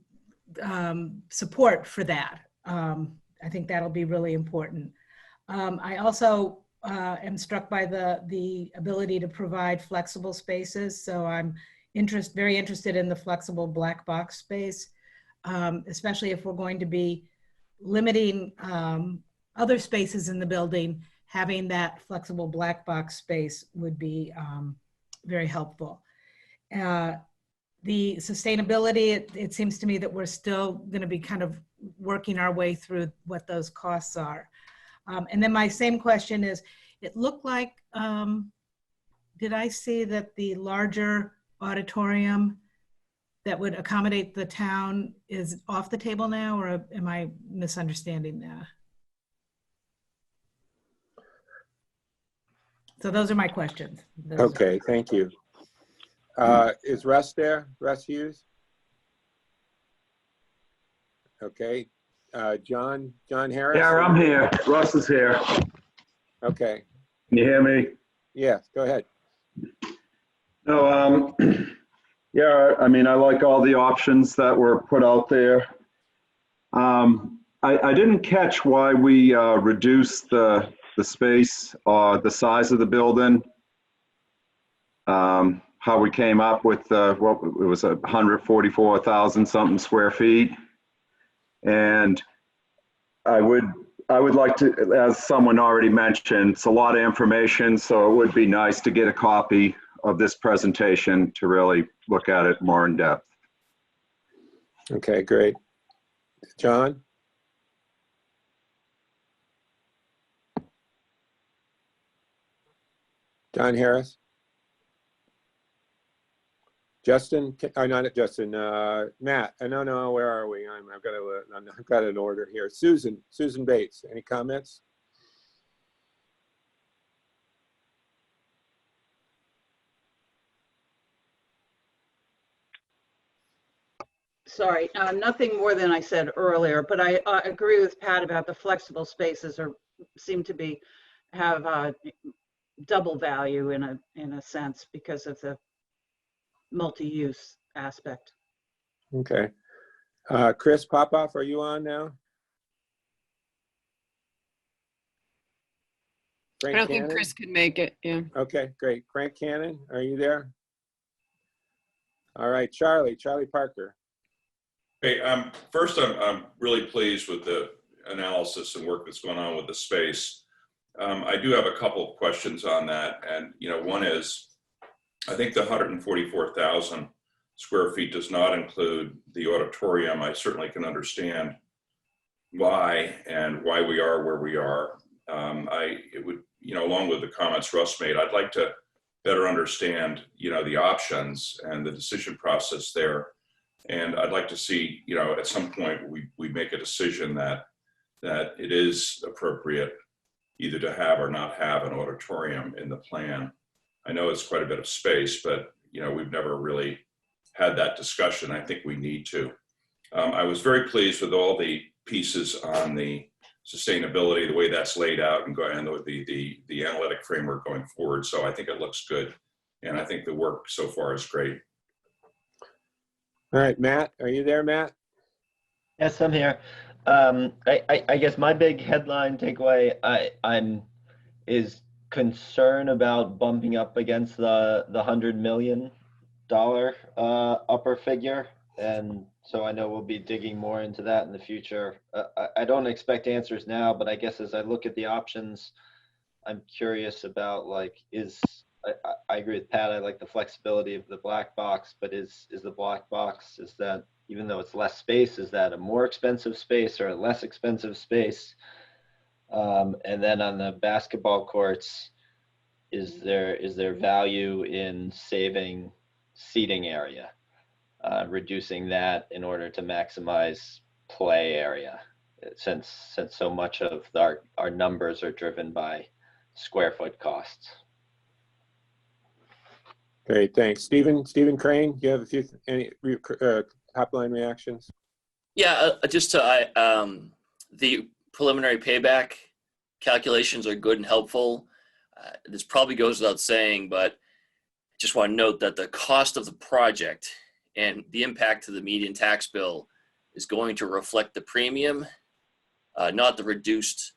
support for that. I think that'll be really important. I also am struck by the ability to provide flexible spaces. So I'm very interested in the flexible black box space, especially if we're going to be limiting other spaces in the building. Having that flexible black box space would be very helpful. The sustainability, it seems to me that we're still going to be kind of working our way through what those costs are. And then my same question is, it looked like, did I see that the larger auditorium that would accommodate the town is off the table now, or am I misunderstanding that? So those are my questions. Okay, thank you. Is Russ there? Russ Hughes? Okay. John Harris? Yeah, I'm here. Russ is here. Okay. Can you hear me? Yes, go ahead. No, yeah, I mean, I like all the options that were put out there. I didn't catch why we reduced the space or the size of the building. How we came up with what it was 144,000 something square feet. And I would like to, as someone already mentioned, it's a lot of information, so it would be nice to get a copy of this presentation to really look at it more in depth. Okay, great. John? John Harris? Justin, not Justin, Matt, no, where are we? I've got an order here. Susan Bates, any comments? Sorry, nothing more than I said earlier, but I agree with Pat about the flexible spaces seem to have double value in a sense because of the multi-use aspect. Okay. Chris Popoff, are you on now? Frank I don't Cannon? think Chris could make it, yeah. Okay, great. Frank Cannon, are you there? All right, Charlie Parker. Hey, first, I'm really pleased with the analysis and work that's going on with the space. I do have a couple of questions on that. And, one is, I think the 144,000 square feet does not include the auditorium. I certainly can understand why and why we are where we are. It would, along with the comments Russ made, I'd like to better understand, the options and the decision process there. And I'd like to see, at some point we make a decision that it is appropriate either to have or not have an auditorium in the plan. I know it's quite a bit of space, but we've never really had that discussion. I think we need to. I was very pleased with all the pieces on the sustainability, the way that's laid out, and the analytic framework going forward. So I think it looks good, and I think the work so far is great. All right, Matt, are you there, Matt? Yes, I'm here. I guess my big headline takeaway is concern about bumping up against the $100 million upper figure, and so I know we'll be digging more into that in the future. I don't expect answers now, but I guess as I look at the options, I'm curious about I agree with Pat. I like the flexibility of the black box, but is the black box, is that, even though it's less space, is that a more expensive space or a less expensive space? And then on the basketball courts, is there value in saving seating area, reducing that in order to maximize play area, since so much of our numbers are driven by square foot costs? Great, thanks. Stephen Crane, do you have any top line reactions? Yeah, just to the preliminary payback calculations are good and helpful. This probably goes without saying, but just want to note that the cost of the project and the impact to the median tax bill is going to reflect the premium, not the reduced,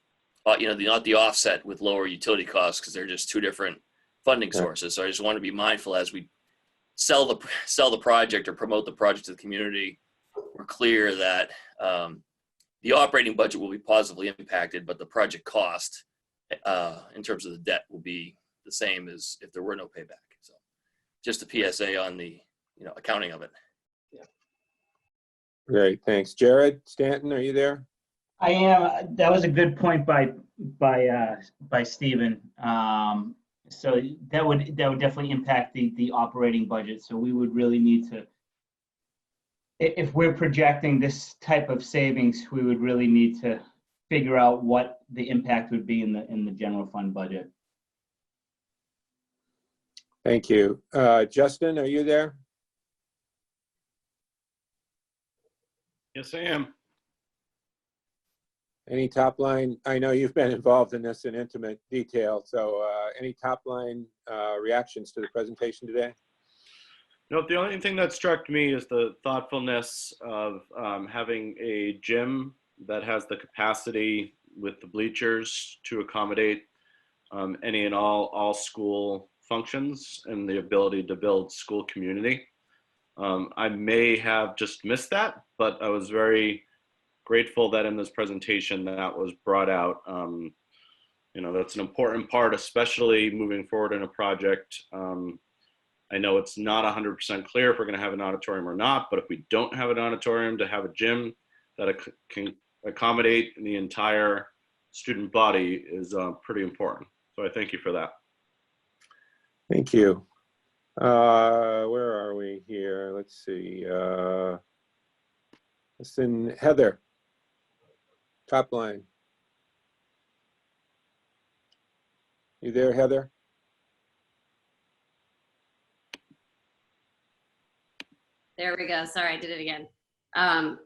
not the offset with lower utility costs, because they're just two different funding sources. So I just want to be mindful as we sell the project or promote the project to the community. We're clear that the operating budget will be positively impacted, but the project cost in terms of the debt will be the same as if there were no payback. So just a PSA on the accounting of it. Great, thanks. Jared Stanton, are you there? I am. That was a good point by Stephen. So that would definitely impact the operating budget. So we would really need to, if we're projecting this type of savings, we would really need to figure out what the impact would be in the general fund budget. Thank you. Justin, are you there? Yes, I am. Any top line? I know you've been involved in this in intimate detail, so any top line reactions to the presentation today? No, the only thing that struck me is the thoughtfulness of having a gym that has the capacity with the bleachers to accommodate any and all school functions and the ability to build school community. I may have just missed that, but I was very grateful that in this presentation that was brought out. That's an important part, especially moving forward in a project. I know it's not 100% clear if we're going to have an auditorium or not, but if we don't have an auditorium, to have a gym that can accommodate the entire student body is pretty important. So I thank you for that. Thank you. Where are we here? Let's see. Listen, Heather, top line. You there, Heather? There we go. Sorry, I did it again.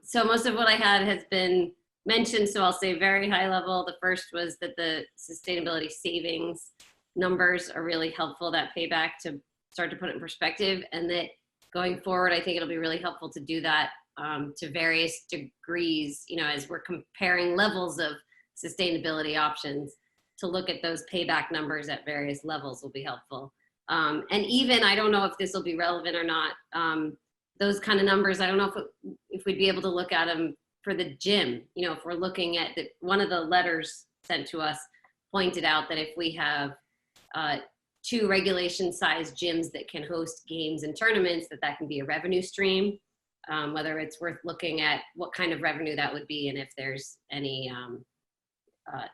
So most of what I had has been mentioned, so I'll say very high level. The first was that the sustainability savings numbers are really helpful, that payback, to start to put it in perspective, and that going forward, I think it'll be really helpful to do that to various degrees, as we're comparing levels of sustainability options, to look at those payback numbers at various levels will be helpful. And even, I don't know if this will be relevant or not, those kind of numbers, I don't know if we'd be able to look at them for the gym. If we're looking at one of the letters sent to us pointed out that if we have 2 regulation sized gyms that can host games and tournaments, that can be a revenue stream, whether it's worth looking at what kind of revenue that would be, and if there's any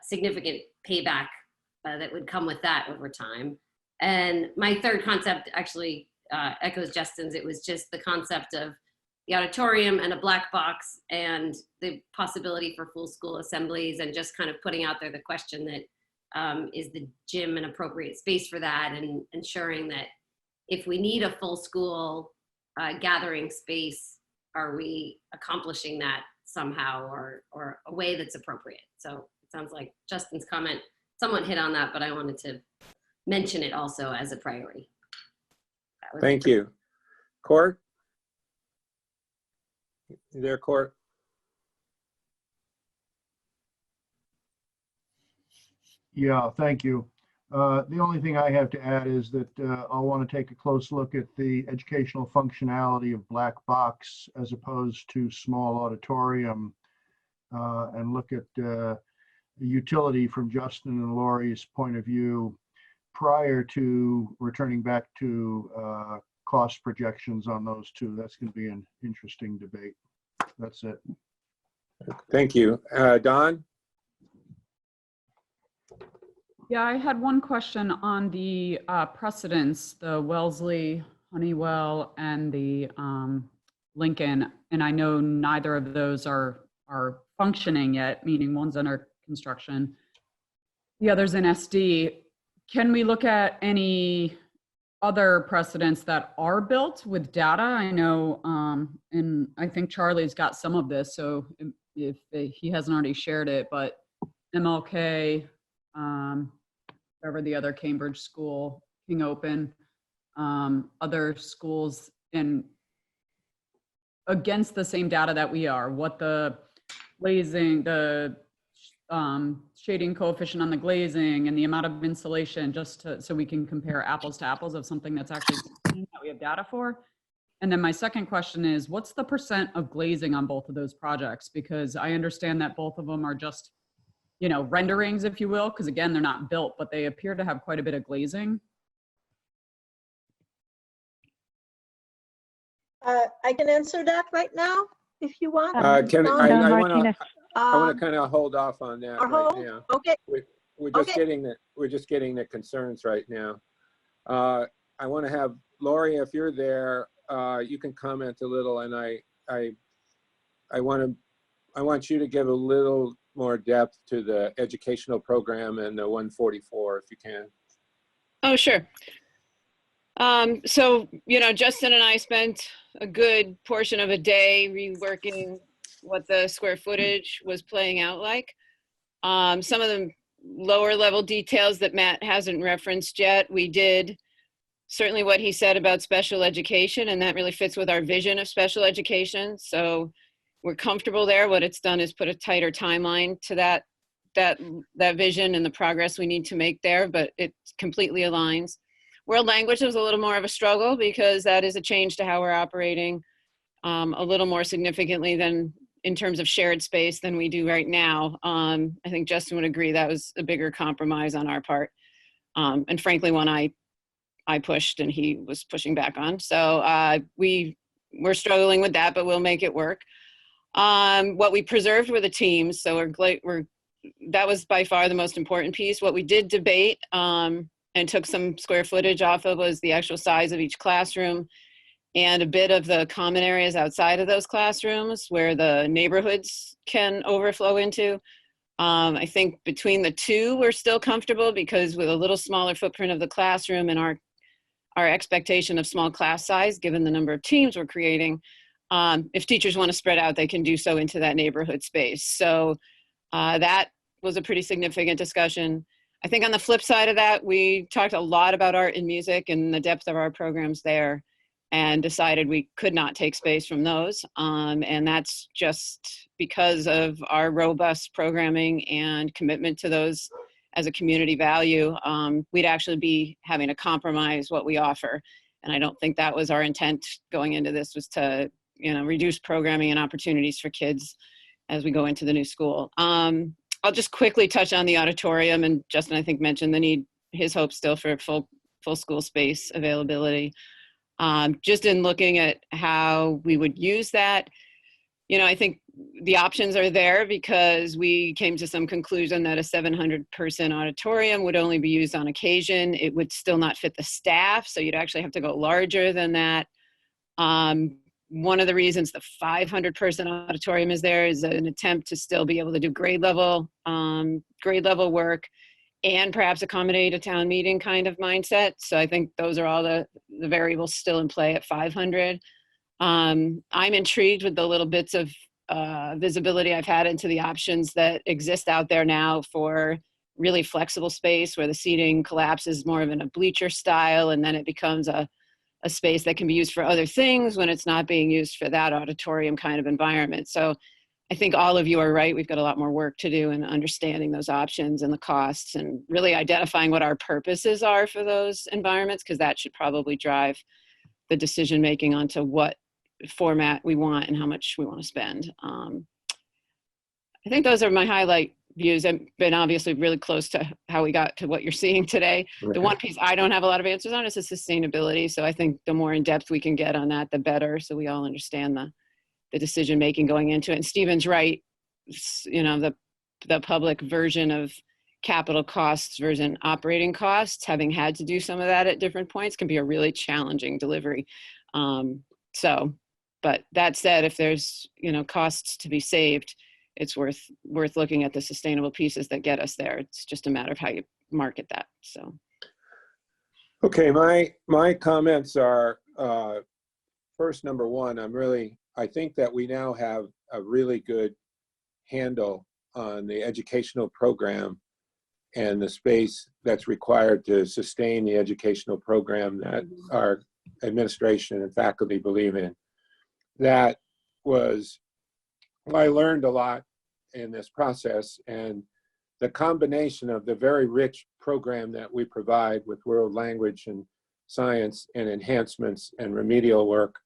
significant payback that would come with that over time. And my third concept actually echoes Justin's. It was just the concept of the auditorium and a black box and the possibility for full school assemblies, and just kind of putting out there the question that is the gym an appropriate space for that, and ensuring that if we need a full school gathering space, are we accomplishing that somehow or a way that's appropriate? So it sounds like Justin's comment somewhat hit on that, but I wanted to mention it also as a priority. Thank you. Court? You there, Court? Yeah, thank you. The only thing I have to add is that I'll want to take a close look at the educational functionality of black box as opposed to small auditorium, and look at the utility from Justin and Lori's point of view prior to returning back to cost projections on those two. That's going to be an interesting debate. That's it. Thank you. Don? Yeah, I had one question on the precedents, the Wellesley, Honeywell, and the Lincoln, and I know neither of those are functioning yet, meaning one's under construction, the other's in SD. Can we look at any other precedents that are built with data? I know, and I think Charlie's got some of this, so if he hasn't already shared it, but MLK, wherever the other Cambridge school, King Open, other schools against the same data that we are, what the glazing, the shading coefficient on the glazing and the amount of insulation, so we can compare apples to apples of something that's actually that we have data for. And then my second question is, what's the percent of glazing on both of those projects? Because I understand that both of them are just, renderings, if you will, because again, they're not built, but they appear to have quite a bit of glazing. I can answer that right now if you want. I want to Um, kind of hold off on that or right hold? now. Okay. We're just Okay. getting the concerns right now. I want to have Lori, if you're there, you can comment a little, and I want you to give a little more depth to the educational program and the 144, if you can. Oh, sure. So, Justin and I spent a good portion of a day reworking what the square footage was playing out like. Some of the lower level details that Matt hasn't referenced yet, we did certainly what he said about special education, and that really fits with our vision of special education. So we're comfortable there. What it's done is put a tighter timeline to that vision and the progress we need to make there, but it completely aligns. World language was a little more of a struggle because that is a change to how we're operating a little more significantly than in terms of shared space than we do right now. I think Justin would agree that was a bigger compromise on our part. And frankly, one I pushed and he was pushing back on. So we're struggling with that, but we'll make it work. What we preserved were the teams. So that was by far the most important piece. What we did debate and took some square footage off of was the actual size of each classroom and a bit of the common areas outside of those classrooms where the neighborhoods can overflow into. I think between the two, we're still comfortable because with a little smaller footprint of the classroom and our expectation of small class size, given the number of teams we're creating, if teachers want to spread out, they can do so into that neighborhood space. So that was a pretty significant discussion. I think on the flip side of that, we talked a lot about art and music and the depth of our programs there and decided we could not take space from those. And that's just because of our robust programming and commitment to those as a community value. We'd actually be having to compromise what we offer. And I don't think that was our intent going into this, was to reduce programming and opportunities for kids as we go into the new school. I'll just quickly touch on the auditorium, and Justin, I think, mentioned the need, his hope still for full school space availability. Just in looking at how we would use that, I think the options are there because we came to some conclusion that a 700-person auditorium would only be used on occasion. It would still not fit the staff, so you'd actually have to go larger than that. One of the reasons the 500-person auditorium is there is an attempt to still be able to do grade level work and perhaps accommodate a town meeting kind of mindset. So I think those are all the variables still in play at 500. I'm intrigued with the little bits of visibility I've had into the options that exist out there now for really flexible space where the seating collapses more of in a bleacher style, and then it becomes a space that can be used for other things when it's not being used for that auditorium kind of environment. So I think all of you are right. We've got a lot more work to do in understanding those options and the costs and really identifying what our purposes are for those environments, because that should probably drive the decision-making onto what format we want and how much we want to spend. I think those are my highlight views. I've been obviously really close to how we got to what you're seeing today. The one piece I don't have a lot of answers on is the sustainability. So I think the more in depth we can get on that, the better. So we all understand the decision making going into it. And Stephen's right. The public version of capital costs versus operating costs, having had to do some of that at different points, can be a really challenging delivery. But that said, if there's costs to be saved, it's worth looking at the sustainable pieces that get us there. It's just a matter of how you market that. So, okay, my comments are first, number one, I think that we now have a really good handle on the educational program, and the space that's required to sustain the educational program that our administration and faculty believe in. That was, I learned a lot in this process, and the combination of the very rich program that we provide with world language and science and enhancements and remedial work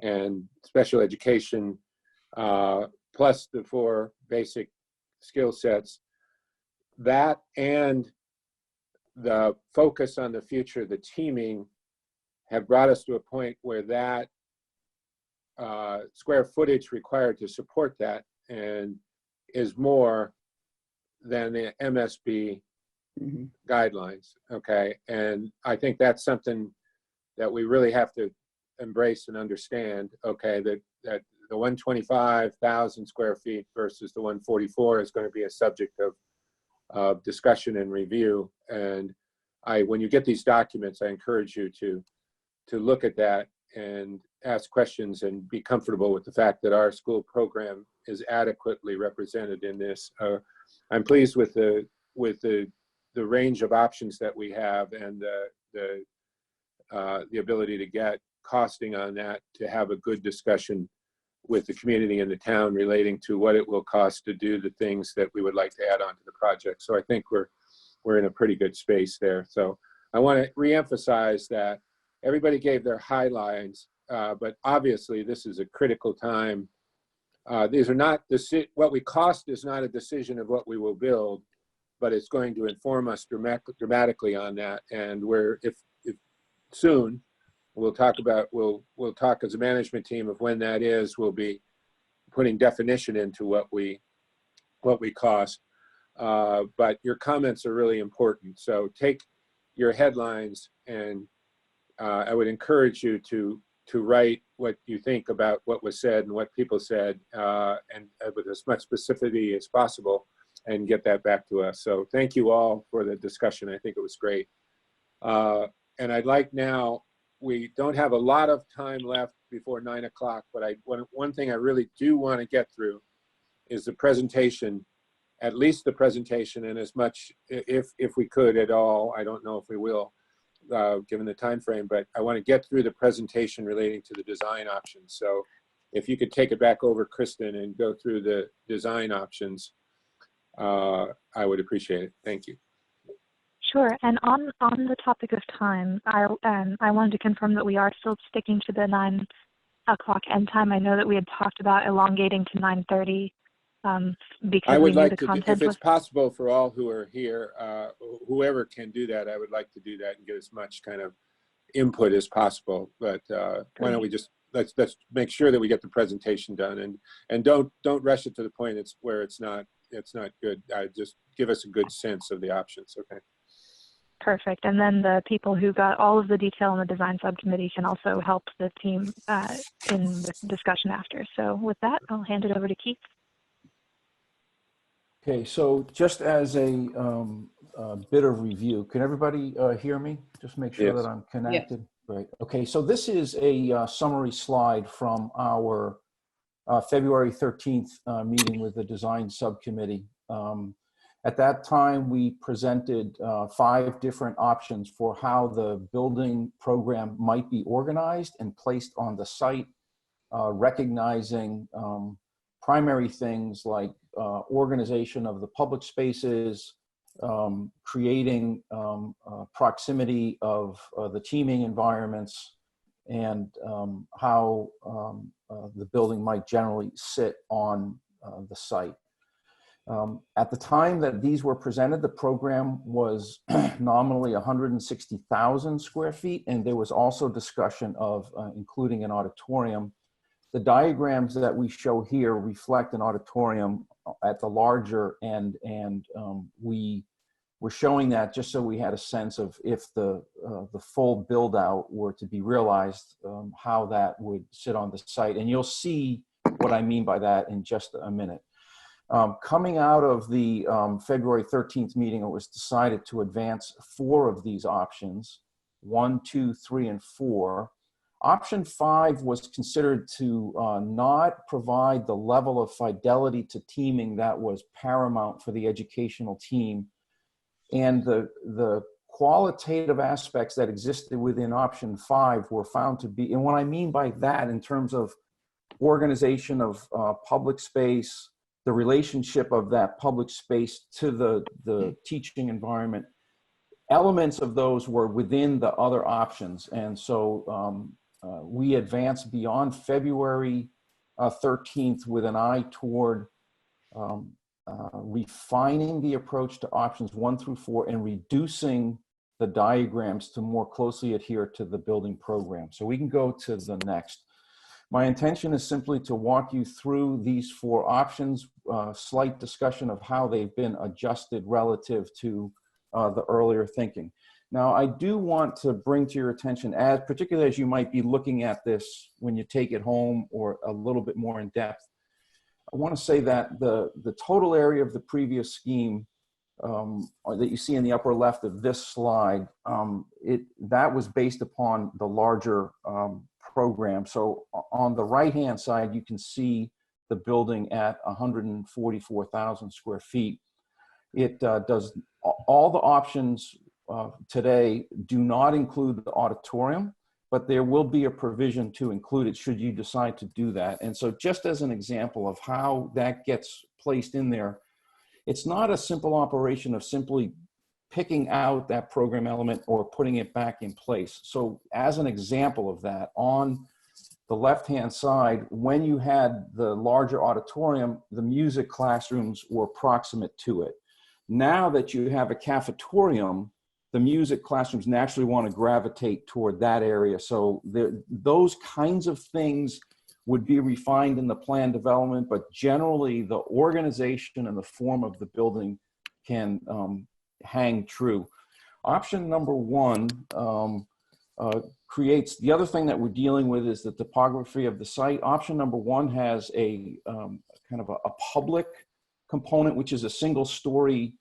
and special education, plus the 4 basic skill sets, that and the focus on the future, the teaming, have brought us to a point where that square footage required to support that and is more than the MSB guidelines, okay? And I think that's something that we really have to embrace and understand, okay, that the 125,000 square feet versus the 144 is going to be a subject of discussion and review. And when you get these documents, I encourage you to look at that and ask questions and be comfortable with the fact that our school program is adequately represented in this. I'm pleased with the range of options that we have and the ability to get costing on that, to have a good discussion with the community and the town relating to what it will cost to do the things that we would like to add on to the project. So I think we're in a pretty good space there. So I want to reemphasize that everybody gave their highlights, but obviously this is a critical time. These are not, what we cost is not a decision of what we will build, but it's going to inform us dramatically on that. And if soon, we'll talk as a management team of when that is. We'll be putting definition into what we cost. But your comments are really important. So take your headlines, and I would encourage you to write what you think about what was said and what people said, and with as much specificity as possible, and get that back to us. So thank you all for the discussion. I think it was great. And I'd like now, we don't have a lot of time left before 9 o'clock, but one thing I really do want to get through is the presentation, at least the presentation, and as much, if we could at all, I don't know if we will, given the time frame, but I want to get through the presentation relating to the design options. So if you could take it back over, Kristen, and go through the design options, I would appreciate it. Thank you. Sure. And on the topic of time, I wanted to confirm that we are still sticking to the 9 o'clock end time. I know that we had talked about elongating to 9:30 because I would like the to, content if it's possible for all who are here, whoever can do that, I would like to do that and get as much kind of input as possible. But why don't we just let's make sure that we get the presentation done, and don't rush it to the point where it's not good. Just give us a good sense of the options. Okay. Perfect. And then the people who got all of the detail in the design subcommittee can also help the team in the discussion after. So with that, I'll hand it over to Keith. Okay, so just as a bit of review, can everybody hear me? Just make sure that I'm connected. Great. Okay, so this is a summary slide from our February 13th meeting with the design subcommittee. At that time, we presented 5 different options for how the building program might be organized and placed on the site, recognizing primary things like organization of the public spaces, creating proximity of the teaming environments, and how the building might generally sit on the site. At the time that these were presented, the program was nominally 160,000 square feet, and there was also discussion of including an auditorium. The diagrams that we show here reflect an auditorium at the larger end, and we were showing that just so we had a sense of if the full build out were to be realized, how that would sit on the site. And you'll see what I mean by that in just a minute. Coming out of the February 13th meeting, it was decided to advance 4 of these options, 1, 2, 3, and 4. Option 5 was considered to not provide the level of fidelity to teaming that was paramount for the educational team. And the qualitative aspects that existed within option 5 were found to be, and what I mean by that in terms of organization of public space, the relationship of that public space to the teaching environment, elements of those were within the other options. And so we advanced beyond February 13th with an eye toward refining the approach to options 1 through 4 and reducing the diagrams to more closely adhere to the building program. So we can go to the next. My intention is simply to walk you through these 4 options, slight discussion of how they've been adjusted relative to the earlier thinking. Now, I do want to bring to your attention, particularly as you might be looking at this when you take it home or a little bit more in depth, I want to say that the total area of the previous scheme that you see in the upper left of this slide, that was based upon the larger program. So on the right-hand side, you can see the building at 144,000 square feet. It does all the options today do not include the auditorium, but there will be a provision to include it should you decide to do that. And so just as an example of how that gets placed in there, it's not a simple operation of simply picking out that program element or putting it back in place. So as an example of that, on the left-hand side, when you had the larger auditorium, the music classrooms were proximate to it. Now that you have a cafetorium, the music classrooms naturally want to gravitate toward that area. So those kinds of things would be refined in the plan development, but generally the organization and the form of the building can hang true. Option number 1 creates, the other thing that we're dealing with is the topography of the site. Option number 1 has a kind of a public component, which is a single-story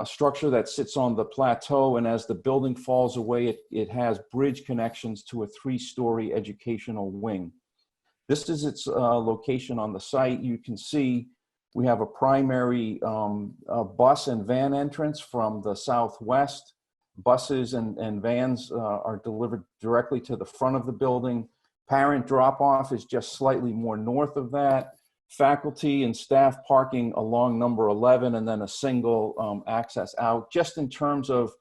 structure that sits on the plateau, and as the building falls away, it has bridge connections to a 3-story educational wing. This is its location on the site. You can see we have a primary bus and van entrance from the southwest. Buses and vans are delivered directly to the front of the building. Parent drop-off is just slightly more north of that. Faculty and staff parking along number 11, and then a single access out. Just in terms of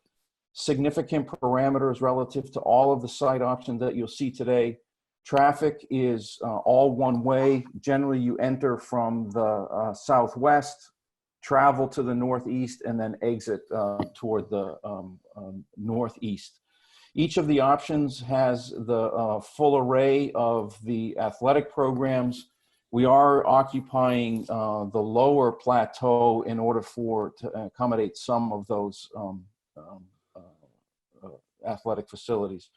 significant parameters relative to all of the site options that you'll see today, traffic is all one way. Generally, you enter from the southwest, travel to the northeast, and then exit toward the northeast. Each of the options has the full array of the athletic programs. We are occupying the lower plateau in order to accommodate some of those athletic facilities.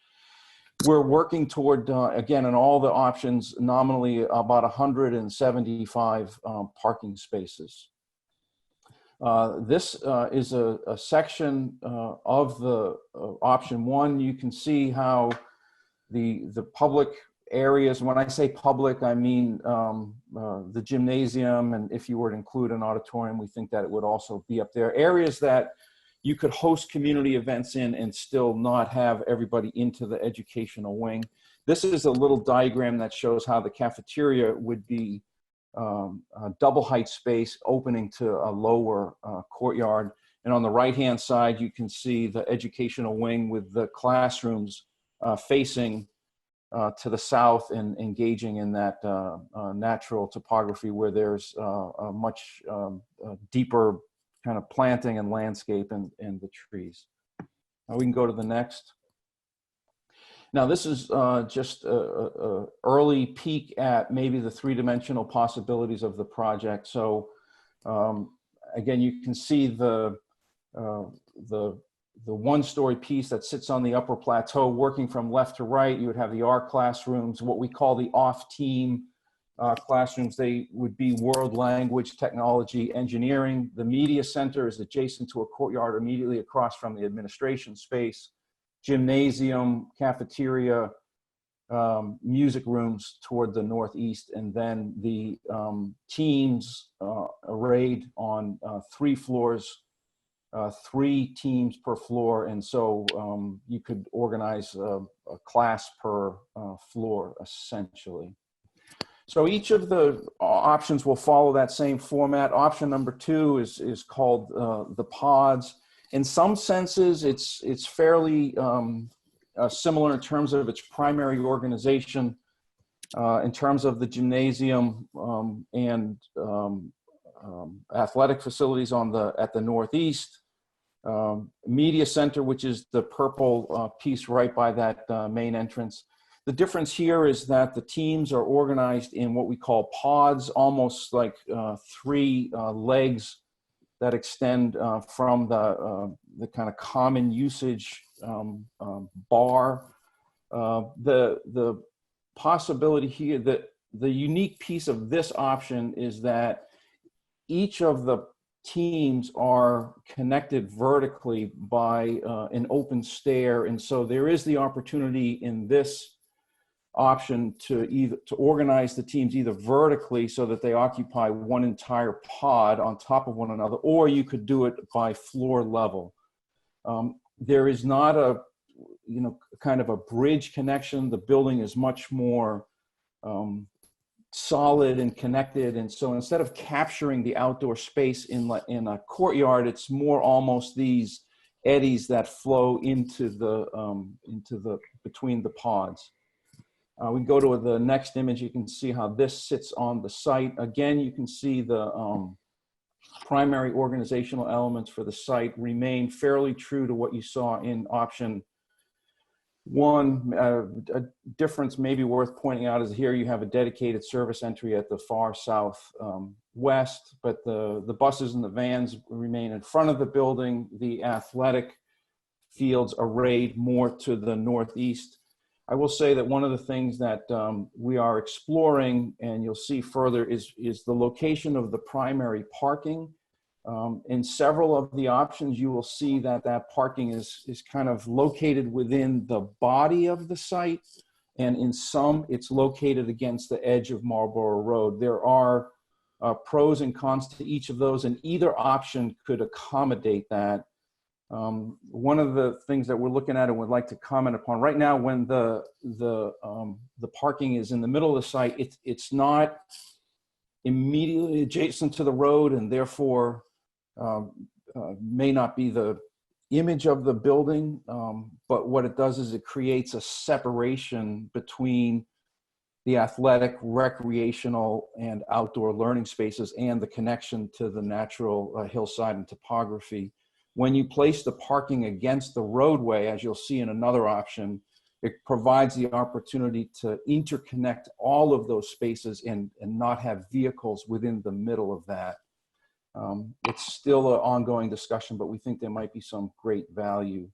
We're working toward, again, in all the options, nominally about 175 parking spaces. This is a section of the option 1. You can see how the public areas, when I say public, I mean the gymnasium, and if you were to include an auditorium, we think that it would also be up there. Areas that you could host community events in and still not have everybody into the educational wing. This is a little diagram that shows how the cafeteria would be a double height space opening to a lower courtyard. And on the right-hand side, you can see the educational wing with the classrooms facing to the south and engaging in that natural topography where there's a much deeper kind of planting and landscape and the trees. Now we can go to the next. Now this is just a early peek at maybe the 3-dimensional possibilities of the project. So again, you can see the 1-story piece that sits on the upper plateau working from left to right. You would have the art classrooms, what we call the off-team classrooms. They would be world language, technology, engineering. The media center is adjacent to a courtyard immediately across from the administration space. Gymnasium, cafeteria, music rooms toward the northeast, and then the teams arrayed on 3 floors 3 teams per floor, and so you could organize a class per floor, essentially. So each of the options will follow that same format. Option number 2 is called the pods. In some senses, it's fairly similar in terms of its primary organization, in terms of the gymnasium and athletic facilities at the northeast. Media center, which is the purple piece right by that main entrance. The difference here is that the teams are organized in what we call pods, almost like 3 legs that extend from the kind of common usage bar. The possibility here, that the unique piece of this option is that each of the teams are connected vertically by an open stair, and so there is the opportunity in this option to organize the teams either vertically so that they occupy one entire pod on top of one another, or you could do it by floor level. There is not a kind of a bridge connection. The building is much more solid and connected, and so instead of capturing the outdoor space in a courtyard, it's more almost these eddies that flow into the between the pods. We go to the next image. You can see how this sits on the site. Again, you can see the primary organizational elements for the site remain fairly true to what you saw in option 1. A difference maybe worth pointing out is here you have a dedicated service entry at the far south west, but the buses and the vans remain in front of the building. The athletic fields arrayed more to the northeast. I will say that one of the things that we are exploring, and you'll see further, is the location of the primary parking. In several of the options, you will see that parking is kind of located within the body of the site, and in some, it's located against the edge of Marlborough Road. There are pros and cons to each of those, and either option could accommodate that. One of the things that we're looking at and would like to comment upon right now, when the parking is in the middle of the site, it's not immediately adjacent to the road, and therefore may not be the image of the building, but what it does is it creates a separation between the athletic, recreational, and outdoor learning spaces and the connection to the natural hillside and topography. When you place the parking against the roadway, as you'll see in another option, it provides the opportunity to interconnect all of those spaces and not have vehicles within the middle of that. It's still an ongoing discussion, but we think there might be some great value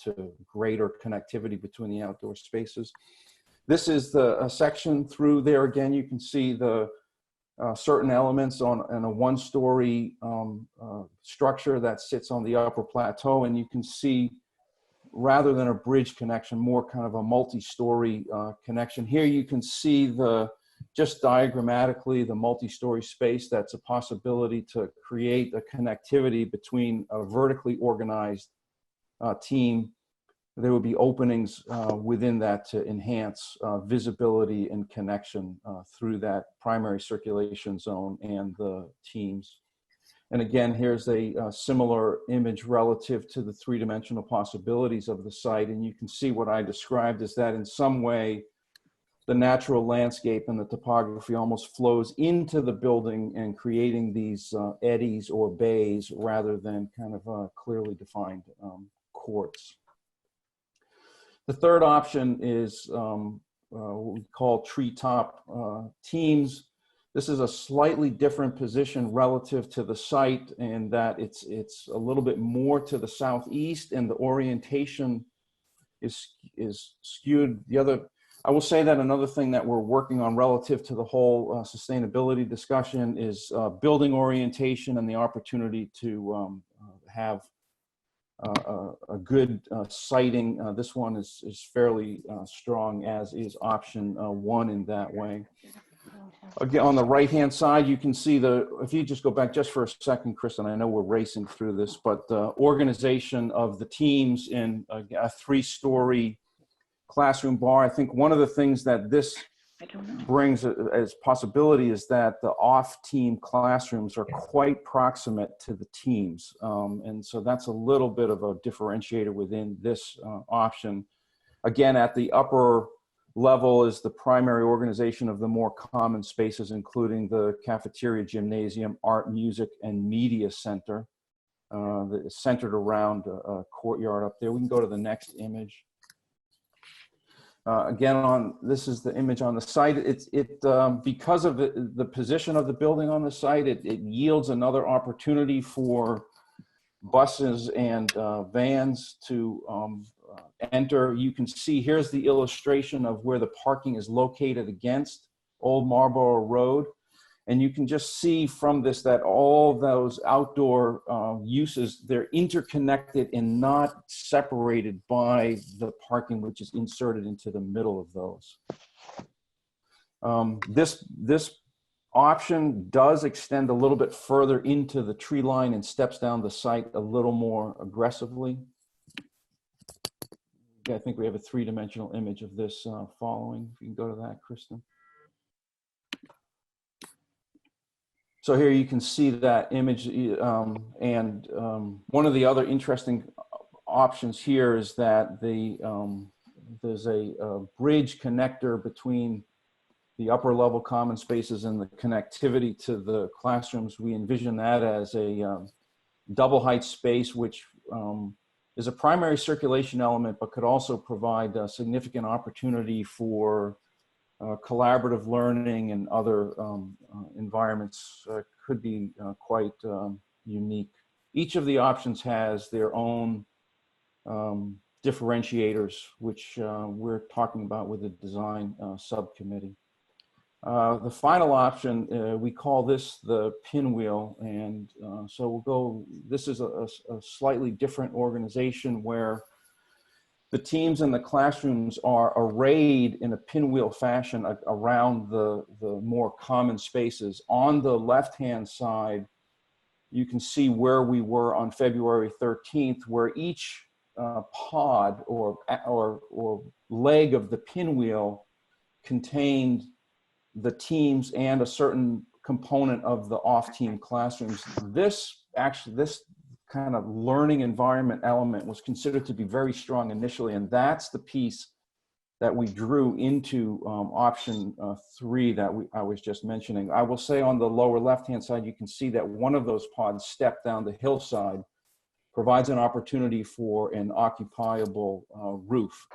to greater connectivity between the outdoor spaces. This is the section through there. Again, you can see the certain elements on a 1-story structure that sits on the upper plateau, and you can see, rather than a bridge connection, more kind of a multi-story connection. Here you can see just diagrammatically the multi-story space. That's a possibility to create a connectivity between a vertically organized team. There would be openings within that to enhance visibility and connection through that primary circulation zone and the teams. And again, here's a similar image relative to the 3-dimensional possibilities of the site. And you can see what I described is that in some way, the natural landscape and the topography almost flows into the building and creating these eddies or bays rather than kind of clearly defined courts. The third option is what we call treetop teams. This is a slightly different position relative to the site in that it's a little bit more to the southeast, and the orientation is skewed. I will say that another thing that we're working on relative to the whole sustainability discussion is building orientation and the opportunity to have a good sighting. This one is fairly strong, as is option 1 in that way. Again, on the right-hand side, you can see if you just go back just for a second, Kristen, I know we're racing through this, but the organization of the teams in a 3-story classroom bar. I think one of the things that this brings as possibility is that the off-team classrooms are quite proximate to the teams. And so that's a little bit of a differentiator within this option. Again, at the upper level is the primary organization of the more common spaces, including the cafeteria, gymnasium, art, music, and media center that is centered around a courtyard up there. We can go to the next image. Again, this is the image on the site. Because of the position of the building on the site, it yields another opportunity for buses and vans to enter. You can see here's the illustration of where the parking is located against Old Marlborough Road. And you can just see from this that all those outdoor uses, they're interconnected and not separated by the parking, which is inserted into the middle of those. This option does extend a little bit further into the tree line and steps down the site a little more aggressively. I think we have a 3-dimensional image of this following. If you can go to that, Kristen. So here you can see that image, and one of the other interesting options here is that there's a bridge connector between the upper level common spaces and the connectivity to the classrooms. We envision that as a double height space, which is a primary circulation element, but could also provide a significant opportunity for collaborative learning and other environments. Could be quite unique. Each of the options has their own differentiators, which we're talking about with the design subcommittee. The final option, we call this the pinwheel, and so we'll go, this is a slightly different organization where the teams in the classrooms are arrayed in a pinwheel fashion around the more common spaces. On the left-hand side, you can see where we were on February 13th, where each pod or leg of the pinwheel contained the teams and a certain component of the off-team classrooms. This kind of learning environment element was considered to be very strong initially, and that's the piece that we drew into option 3 that I was just mentioning. I will say on the lower left-hand side, you can see that one of those pods stepped down the hillside, provides an opportunity for an occupiable roof.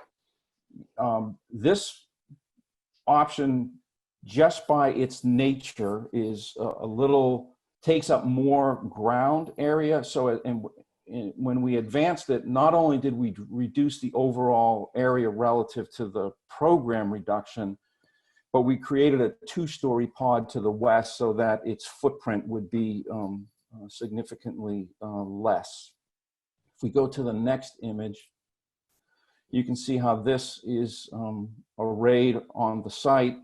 This option, just by its nature, is takes up more ground area. So when we advanced it, not only did we reduce the overall area relative to the program reduction, but we created a 2-story pod to the west so that its footprint would be significantly less. If we go to the next image, you can see how this is arrayed on the site.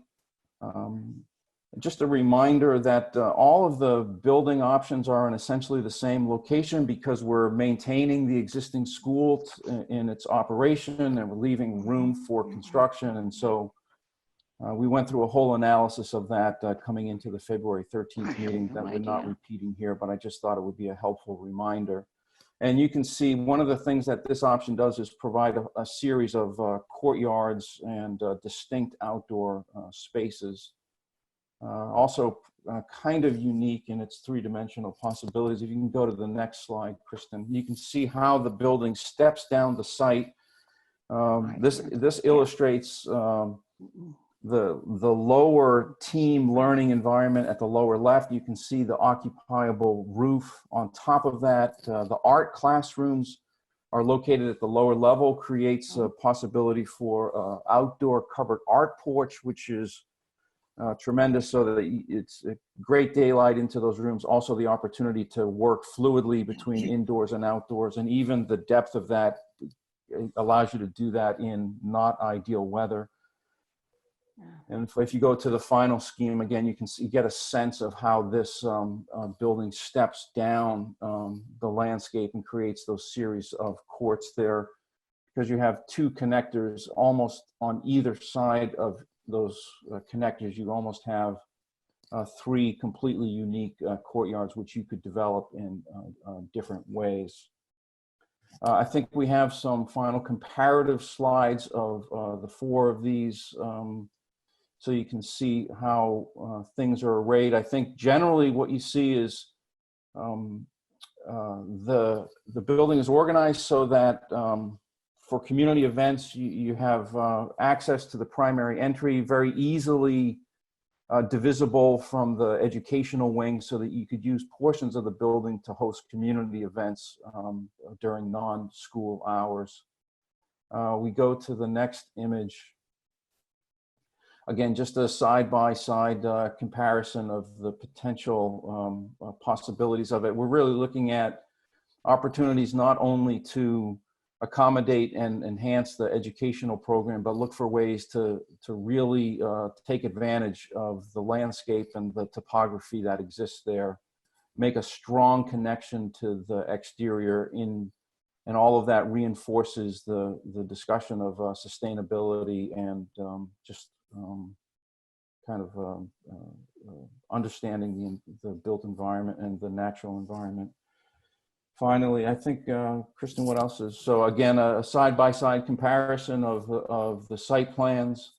Just a reminder that all of the building options are in essentially the same location because we're maintaining the existing school in its operation and we're leaving room for construction. And so we went through a whole analysis of that coming into the February 13th meeting that we're not repeating here, but I just thought it would be a helpful reminder. And you can see one of the things that this option does is provide a series of courtyards and distinct outdoor spaces. Also kind of unique in its 3-dimensional possibilities. If you can go to the next slide, Kristen, you can see how the building steps down the site. This illustrates the lower team learning environment at the lower left. You can see the occupiable roof on top of that. The art classrooms are located at the lower level, creates a possibility for outdoor covered art porch, which is tremendous, so that it's a great daylight into those rooms. Also the opportunity to work fluidly between indoors and outdoors, and even the depth of that allows you to do that in not ideal weather. And if you go to the final scheme, again, you can see, you get a sense of how this building steps down the landscape and creates those series of courts there, because you have two connectors almost on either side of those connectors. You almost have three completely unique courtyards, which you could develop in different ways. I think we have some final comparative slides of the four of these, so you can see how things are arrayed. I think generally what you see is the building is organized so that for community events, you have access to the primary entry, very easily divisible from the educational wing, so that you could use portions of the building to host community events during non-school hours. We go to the next image. Again, just a side-by-side comparison of the potential possibilities of it. We're really looking at opportunities not only to accommodate and enhance the educational program, but look for ways to really take advantage of the landscape and the topography that exists there, make a strong connection to the exterior and all of that reinforces the discussion of sustainability and just kind of understanding the built environment and the natural environment. Finally, I think, Kristen, what else is? So again, a side-by-side comparison of the site plans.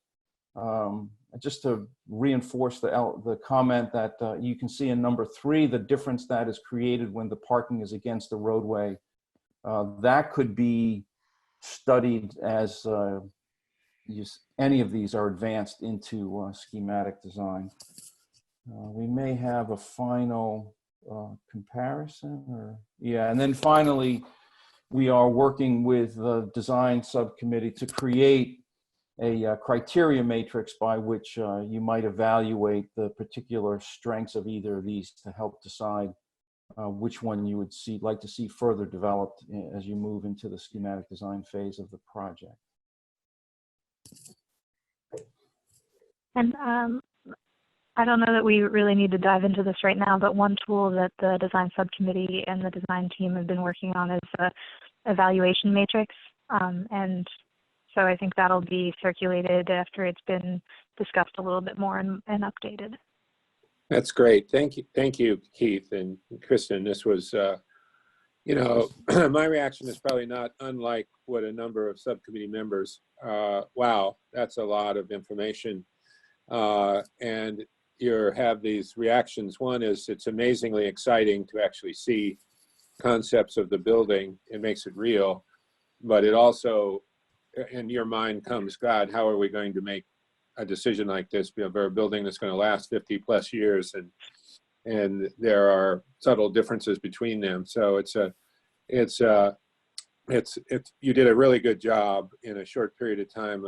Just to reinforce the comment that you can see in number 3, the difference that is created when the parking is against the roadway. That could be studied as any of these are advanced into schematic design. We may have a final comparison, or yeah, and then finally we are working with the design subcommittee to create a criteria matrix by which you might evaluate the particular strengths of either of these to help decide which one you would like to see further developed as you move into the schematic design phase of the project. And I don't know that we really need to dive into this right now, but one tool that the design subcommittee and the design team have been working on is the evaluation matrix. And so I think that'll be circulated after it's been discussed a little bit more and updated. That's great. Thank you, Keith and Kristen. This was, you know, my reaction is probably not unlike what a number of subcommittee members, wow, that's a lot of information. And you have these reactions. One is it's amazingly exciting to actually see concepts of the building. It makes it real, but it also, in your mind comes, God, how are we going to make a decision like this? We have a building that's going to last 50+ years, and there are subtle differences between them. So you did a really good job in a short period of time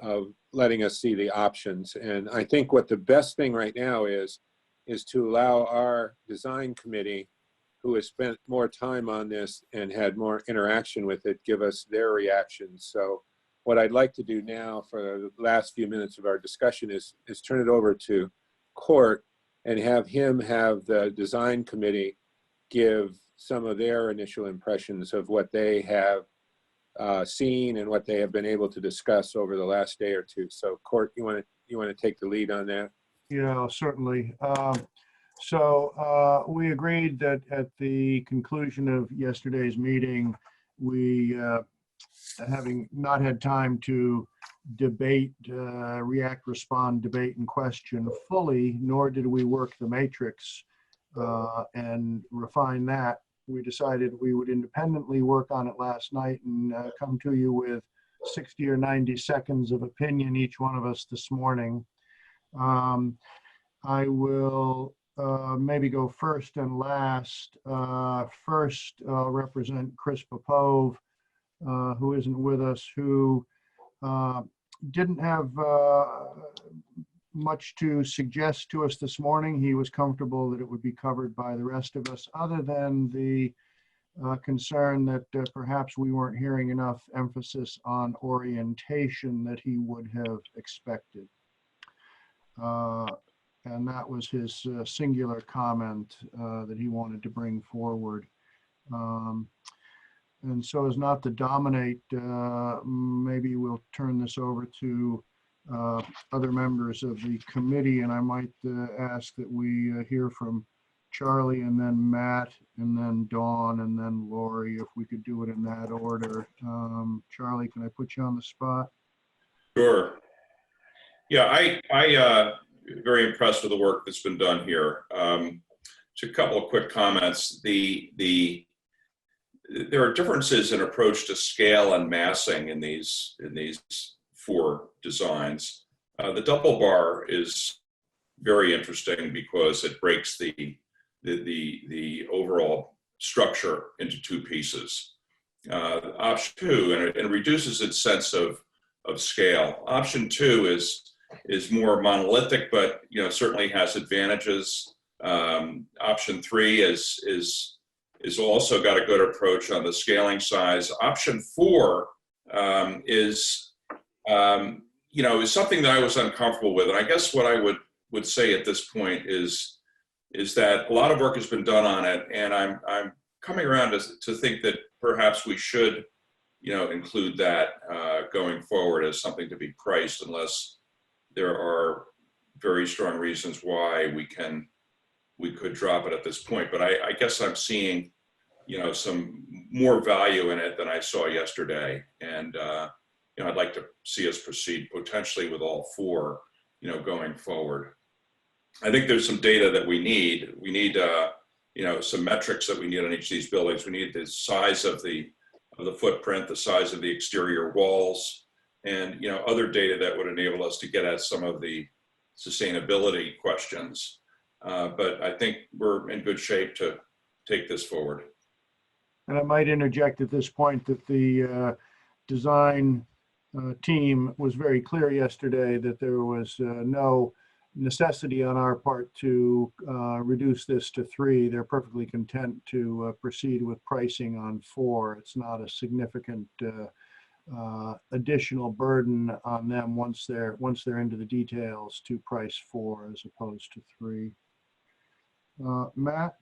of letting us see the options. And I think what the best thing right now is to allow our design committee, who has spent more time on this and had more interaction with it, give us their reactions. So what I'd like to do now for the last few minutes of our discussion is turn it over to Court and have him have the design committee give some of their initial impressions of what they have seen and what they have been able to discuss over the last day or two. So Court, you want to take the lead on that? Yeah, certainly. So we agreed that at the conclusion of yesterday's meeting, we, having not had time to debate, react, respond, debate, and question fully, nor did we work the matrix and refine that. We decided we would independently work on it last night and come to you with 60 or 90 seconds of opinion, each one of us this morning. I will maybe go first and last. First, I'll represent Chris Popove, who isn't with us, who didn't have much to suggest to us this morning. He was comfortable that it would be covered by the rest of us, other than the concern that perhaps we weren't hearing enough emphasis on orientation that he would have expected. And that was his singular comment that he wanted to bring forward. And so as not to dominate, maybe we'll turn this over to other members of the committee, and I might ask that we hear from Charlie and then Matt and then Dawn and then Lori, if we could do it in that order. Charlie, can I put you on the spot? Sure. Yeah, I very impressed with the work that's been done here. Just a couple of quick comments. There are differences in approach to scale and massing in these 4 designs. The double bar is very interesting because it breaks the overall structure into 2 pieces. Option 2, and it reduces its sense of scale. Option 2 is more monolithic, but certainly has advantages. Option 3 is also got a good approach on the scaling size. Option 4 is something that I was uncomfortable with, and I guess what I would say at this point is that a lot of work has been done on it, and I'm coming around to think that perhaps we should include that going forward as something to be priced, unless there are very strong reasons why we could drop it at this point. But I guess I'm seeing some more value in it than I saw yesterday, and I'd like to see us proceed potentially with all 4 going forward. I think there's some data that we need. We need some metrics that we need on each of these buildings. We need the size of the footprint, the size of the exterior walls, and other data that would enable us to get at some of the sustainability questions. But I think we're in good shape to take this forward. And I might interject at this point that the design team was very clear yesterday that there was no necessity on our part to reduce this to 3. They're perfectly content to proceed with pricing on 4. It's not a significant additional burden on them once they're into the details to price 4 as opposed to 3. Matt?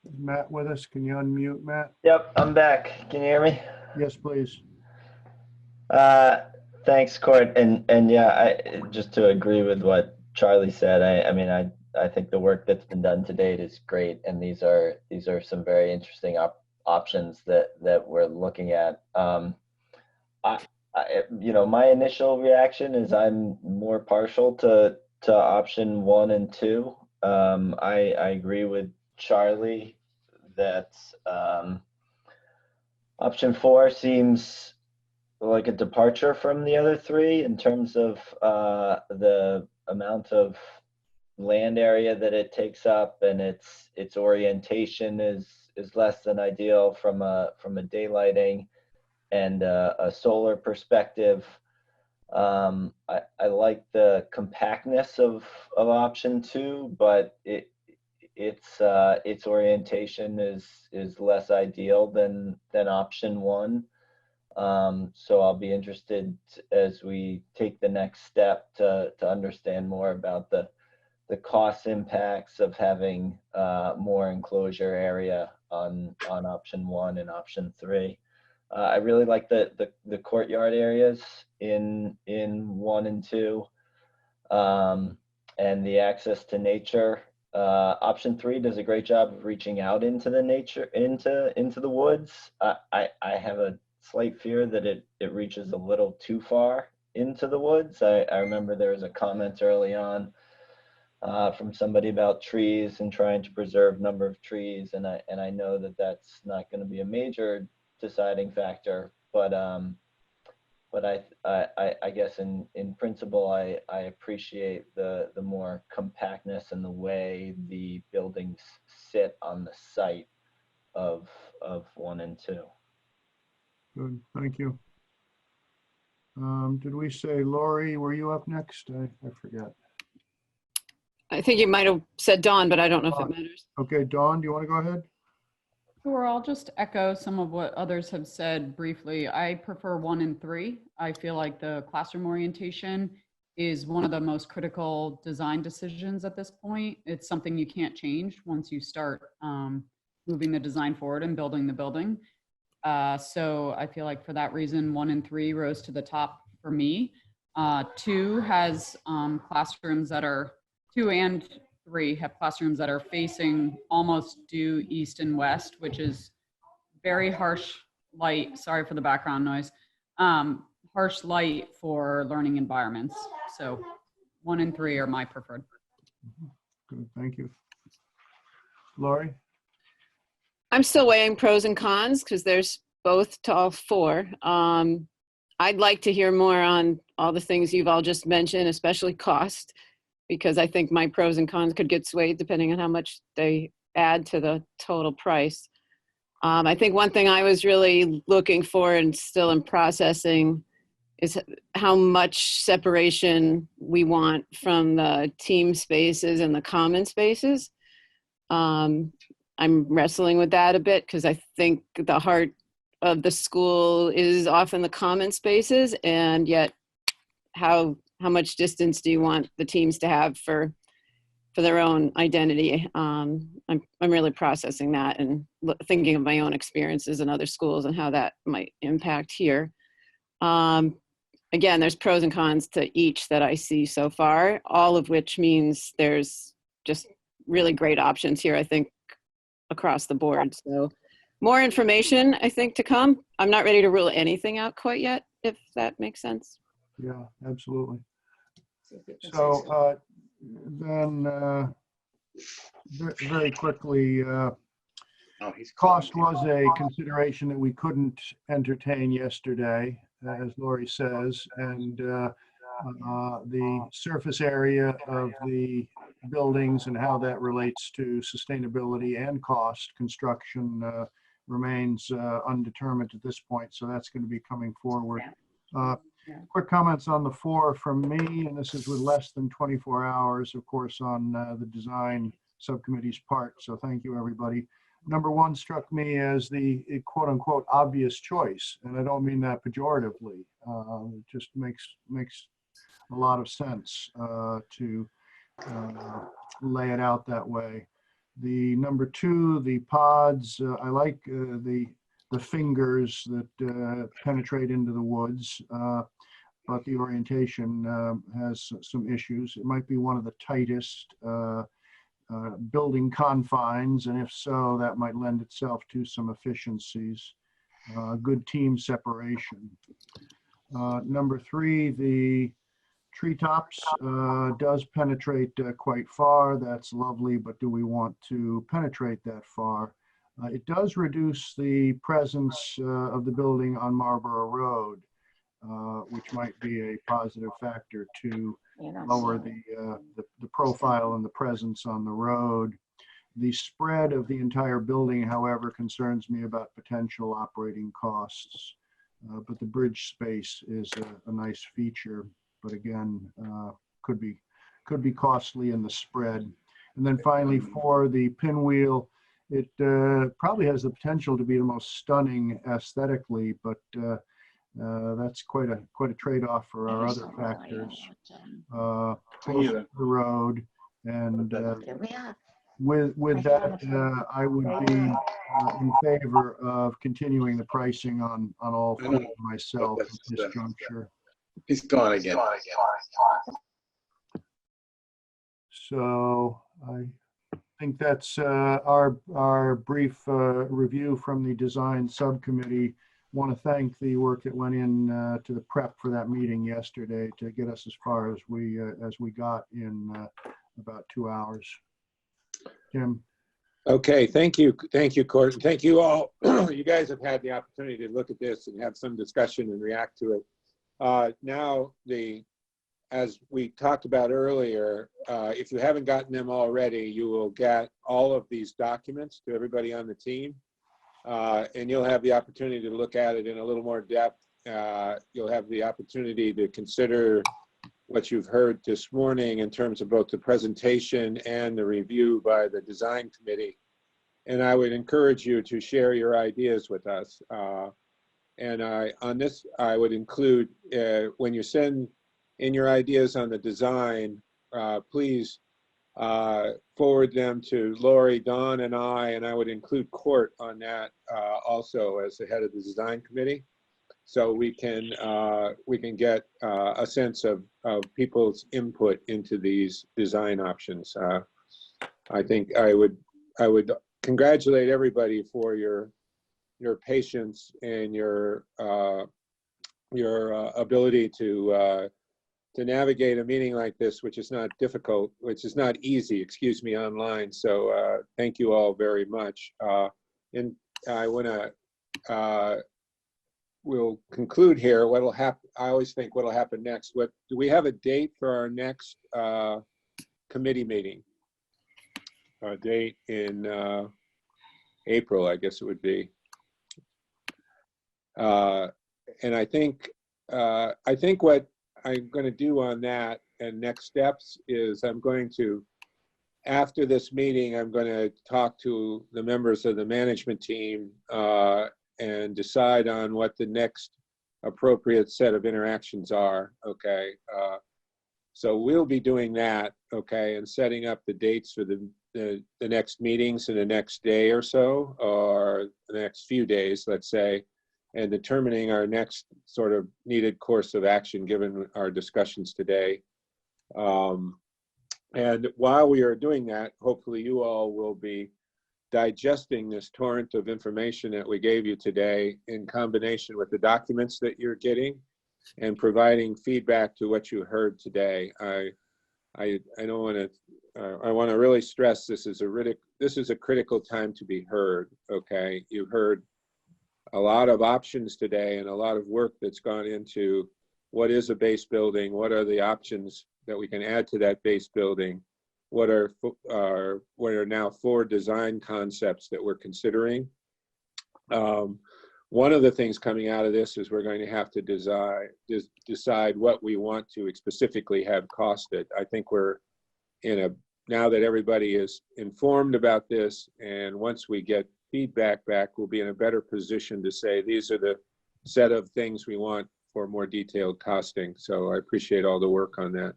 Is Matt with us? Can you unmute, Matt? Yep, I'm back. Can you hear me? Yes, please. Thanks, Court. And yeah, just to agree with what Charlie said, I think the work that's been done to date is great, and these are some very interesting options that we're looking at. My initial reaction is I'm more partial to option 1 and 2. I agree with Charlie that option 4 seems like a departure from the other 3 in terms of the amount of land area that it takes up, and its orientation is less than ideal from a daylighting and a solar perspective. I like the compactness of option 2, but its orientation is less ideal than option 1. So I'll be interested as we take the next step to understand more about the cost impacts of having more enclosure area on option 1 and option 3. I really like the courtyard areas in 1 and 2, and the access to nature. Option 3 does a great job of reaching out into the nature, into the woods. I have a slight fear that it reaches a little too far into the woods. I remember there was a comment early on from somebody about trees and trying to preserve number of trees, and I know that that's not going to be a major deciding factor, but I guess in principle I appreciate the more compactness and the way the buildings sit on the site of 1 and 2. Good, thank you. Did we say, Lori, were you up next? I forget. I think you might have said Dawn, but I don't know if it matters. Okay, Dawn, do you want to go ahead? Sure, I'll just echo some of what others have said briefly. I prefer 1 and 3. I feel like the classroom orientation is one of the most critical design decisions at this point. It's something you can't change once you start moving the design forward and building the building. So I feel like for that reason, 1 and 3 rose to the top for me. 2 has classrooms that are, 2 and 3 have classrooms that are facing almost due east and west, which is very harsh light. Sorry for the background noise. Harsh light for learning environments. So 1 and 3 are my preferred. Good, thank you. Lori? I'm still weighing pros and cons because there's both to all 4. I'd like to hear more on all the things you've all just mentioned, especially cost, because I think my pros and cons could get swayed depending on how much they add to the total price. I think one thing I was really looking for and still in processing is how much separation we want from the team spaces and the common spaces. I'm wrestling with that a bit because I think the heart of the school is often the common spaces, and yet how much distance do you want the teams to have for their own identity? I'm really processing that and thinking of my own experiences in other schools and how that might impact here. Again, there's pros and cons to each that I see so far, all of which means there's just really great options here, I think, across the board. So more information, I think, to come. I'm not ready to rule anything out quite yet, if that makes sense. Yeah, absolutely. So then very quickly, cost was a consideration that we couldn't entertain yesterday, as Lori says, and the surface area of the buildings and how that relates to sustainability and cost construction remains undetermined at this point, so that's going to be coming forward. Quick comments on the 4 from me, and this is with less than 24 hours, of course, on the design subcommittee's part, so thank you, everybody. Number 1 struck me as the quote-unquote obvious choice, and I don't mean that pejoratively. It just makes a lot of sense to lay it out that way. The number 2, the pods, I like the fingers that penetrate into the woods, but the orientation has some issues. It might be one of the tightest building confines, and if so, that might lend itself to some efficiencies. Good team separation. Number 3, the treetops does penetrate quite far. That's lovely, but do we want to penetrate that far? It does reduce the presence of the building on Marlborough Road, which might be a positive factor to lower the profile and the presence on the road. The spread of the entire building, however, concerns me about potential operating costs, but the bridge space is a nice feature, but again, could be costly in the spread. And then finally, for the pinwheel, it probably has the potential to be the most stunning aesthetically, but that's quite a trade-off for our other factors. Close to the road, and with that, I would be in favor of continuing the pricing on all 4 myself at this juncture. He's gone again. So I think that's our brief review from the design subcommittee. Want to thank the work that went in to the prep for that meeting yesterday to get us as far as we got in about 2 hours. Jim. Okay, thank you, Court. Thank you all. You guys have had the opportunity to look at this and have some discussion and react to it. Now, as we talked about earlier, if you haven't gotten them already, you will get all of these documents to everybody on the team, and you'll have the opportunity to look at it in a little more depth. You'll have the opportunity to consider what you've heard this morning in terms of both the presentation and the review by the design committee. And I would encourage you to share your ideas with us. And on this, I would include, when you send in your ideas on the design, please forward them to Lori, Dawn, and I would include Court on that also as the head of the design committee. So we can get a sense of people's input into these design options. I think I would congratulate everybody for your patience and your ability to navigate a meeting like this, which is not difficult, which is not easy, excuse me, online. So thank you all very much. And I want to, we'll conclude here. What'll happen, I always think what'll happen next. Do we have a date for our next committee meeting? A date in April, I guess it would be. And I think what I'm going to do on that and next steps is I'm going to, after this meeting, I'm going to talk to the members of the management team and decide on what the next appropriate set of interactions are, okay? So we'll be doing that, okay, and setting up the dates for the next meetings in the next day or so, or the next few days, let's say, and determining our next sort of needed course of action given our discussions today. And while we are doing that, hopefully you all will be digesting this torrent of information that we gave you today in combination with the documents that you're getting and providing feedback to what you heard today. I don't want to, I want to really stress this is a critical time to be heard, okay? You heard a lot of options today and a lot of work that's gone into what is a base building, what are the options that we can add to that base building, what are now 4 design concepts that we're considering. One of the things coming out of this is we're going to have to decide what we want to specifically have costed. I think we're now that everybody is informed about this, and once we get feedback back, we'll be in a better position to say these are the set of things we want for more detailed costing. So I appreciate all the work on that.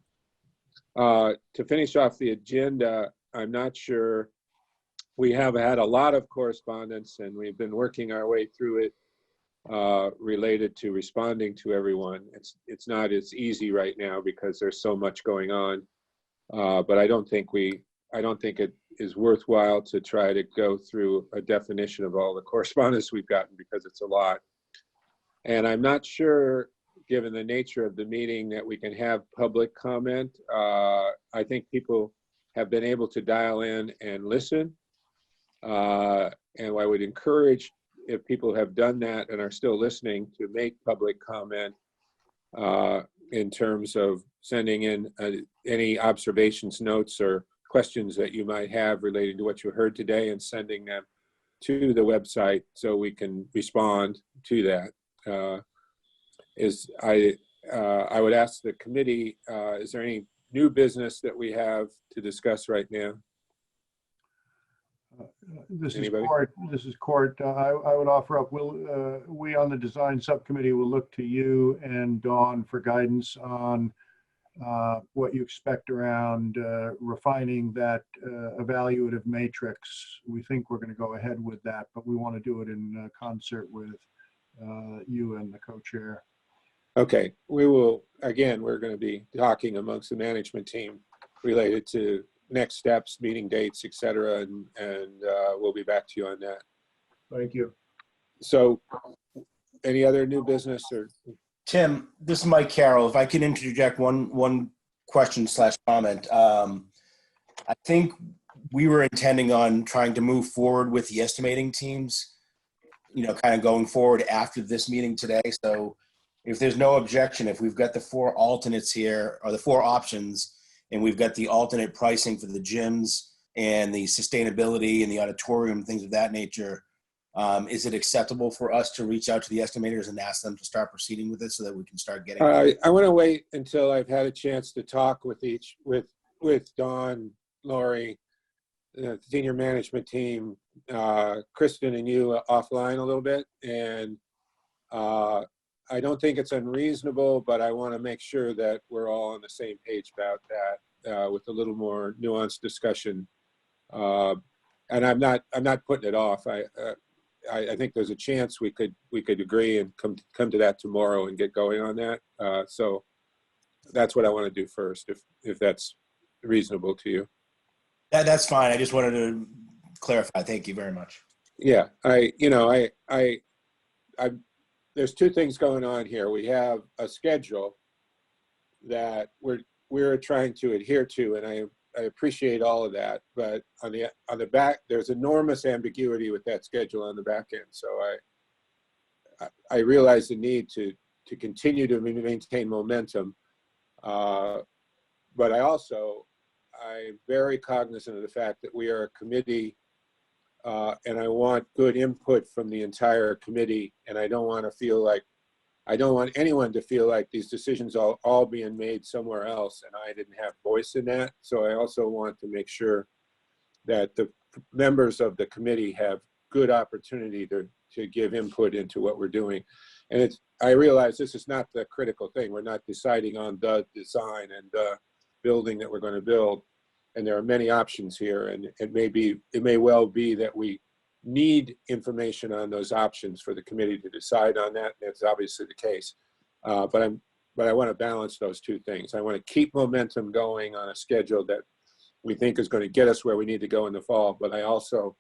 To finish off the agenda, I'm not sure, we have had a lot of correspondence and we've been working our way through it related to responding to everyone. It's not as easy right now because there's so much going on, but I don't think it is worthwhile to try to go through a definition of all the correspondence we've gotten because it's a lot. And I'm not sure, given the nature of the meeting, that we can have public comment. I think people have been able to dial in and listen. And I would encourage, if people have done that and are still listening, to make public comment in terms of sending in any observations, notes, or questions that you might have related to what you heard today and sending them to the website so we can respond to that. I would ask the committee, is there any new business that we have to discuss right now? This is Court. I would offer up, we on the design subcommittee will look to you and Dawn for guidance on what you expect around refining that evaluative matrix. We think we're going to go ahead with that, but we want to do it in concert with you and the co-chair. Okay, we will, again, we're going to be talking amongst the management team related to next steps, meeting dates, et cetera, and we'll be back to you on that. Thank you. So any other new business? Or Tim, this is Mike Carroll. If I can interject one question / comment. I think we were intending on trying to move forward with the estimating teams, kind of going forward after this meeting today. So if there's no objection, if we've got the 4 alternates here, or the 4 options, and we've got the alternate pricing for the gyms and the sustainability and the auditorium, things of that nature, Is it acceptable for us to reach out to the estimators and ask them to start proceeding with it so that we can start getting? I want to wait until I've had a chance to talk with Dawn, Lori, the senior management team, Kristen and you offline a little bit. And I don't think it's unreasonable, but I want to make sure that we're all on the same page about that with a little more nuanced discussion. And I'm not putting it off. I think there's a chance we could agree and come to that tomorrow and get going on that. So that's what I want to do first, if that's reasonable to you. That's fine. I just wanted to clarify. Thank you very much. Yeah, there's two things going on here. We have a schedule that we're trying to adhere to, and I appreciate all of that. But on the back, there's enormous ambiguity with that schedule on the back end. So I realize the need to continue to maintain momentum, but I'm very cognizant of the fact that we are a committee, and I want good input from the entire committee, and I don't want anyone to feel like these decisions are all being made somewhere else and I didn't have voice in that. So I also want to make sure that the members of the committee have good opportunity to give input into what we're doing. And I realize this is not the critical thing. We're not deciding on the design and the building that we're going to build. And there are many options here, and it may well be that we need information on those options for the committee to decide on that. That's obviously the case. But I want to balance those two things. I want to keep momentum going on a schedule that we think is going to get us where we need to go in the fall. But I also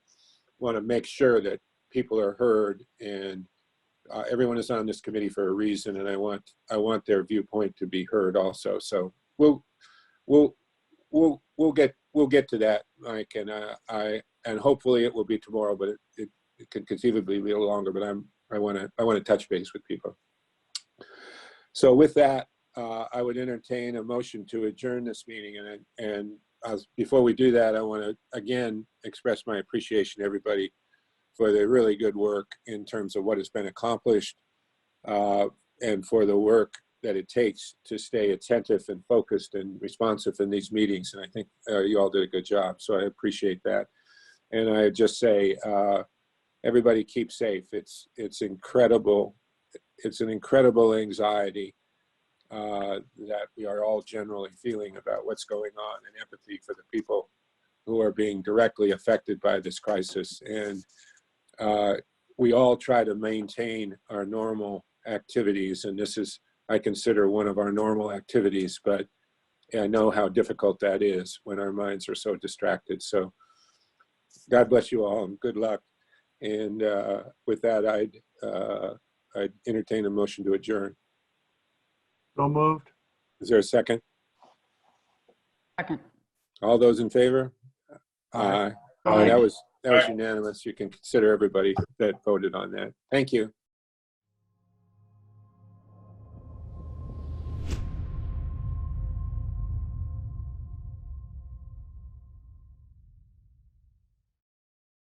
want to make sure that people are heard, and everyone is on this committee for a reason, and I want their viewpoint to be heard also. So we'll get to that, Mike, and hopefully it will be tomorrow, but it can conceivably be a little longer. But I want to touch base with people. So with that, I would entertain a motion to adjourn this meeting. And before we do that, I want to again express my appreciation to everybody for the really good work in terms of what has been accomplished, and for the work that it takes to stay attentive and focused and responsive in these meetings. And I think you all did a good job, so I appreciate that. And I just say, everybody keep safe. It's incredible. It's an incredible anxiety that we are all generally feeling about what's going on, and empathy for the people who are being directly affected by this crisis. And we all try to maintain our normal activities, and this is, I consider, one of our normal activities, but I know how difficult that is when our minds are so distracted. So God bless you all and good luck. And with that, I'd entertain a motion to adjourn. So moved. Is there a second? Second. All those in favor? Aye. That was unanimous. You can consider everybody that voted on that. Thank you.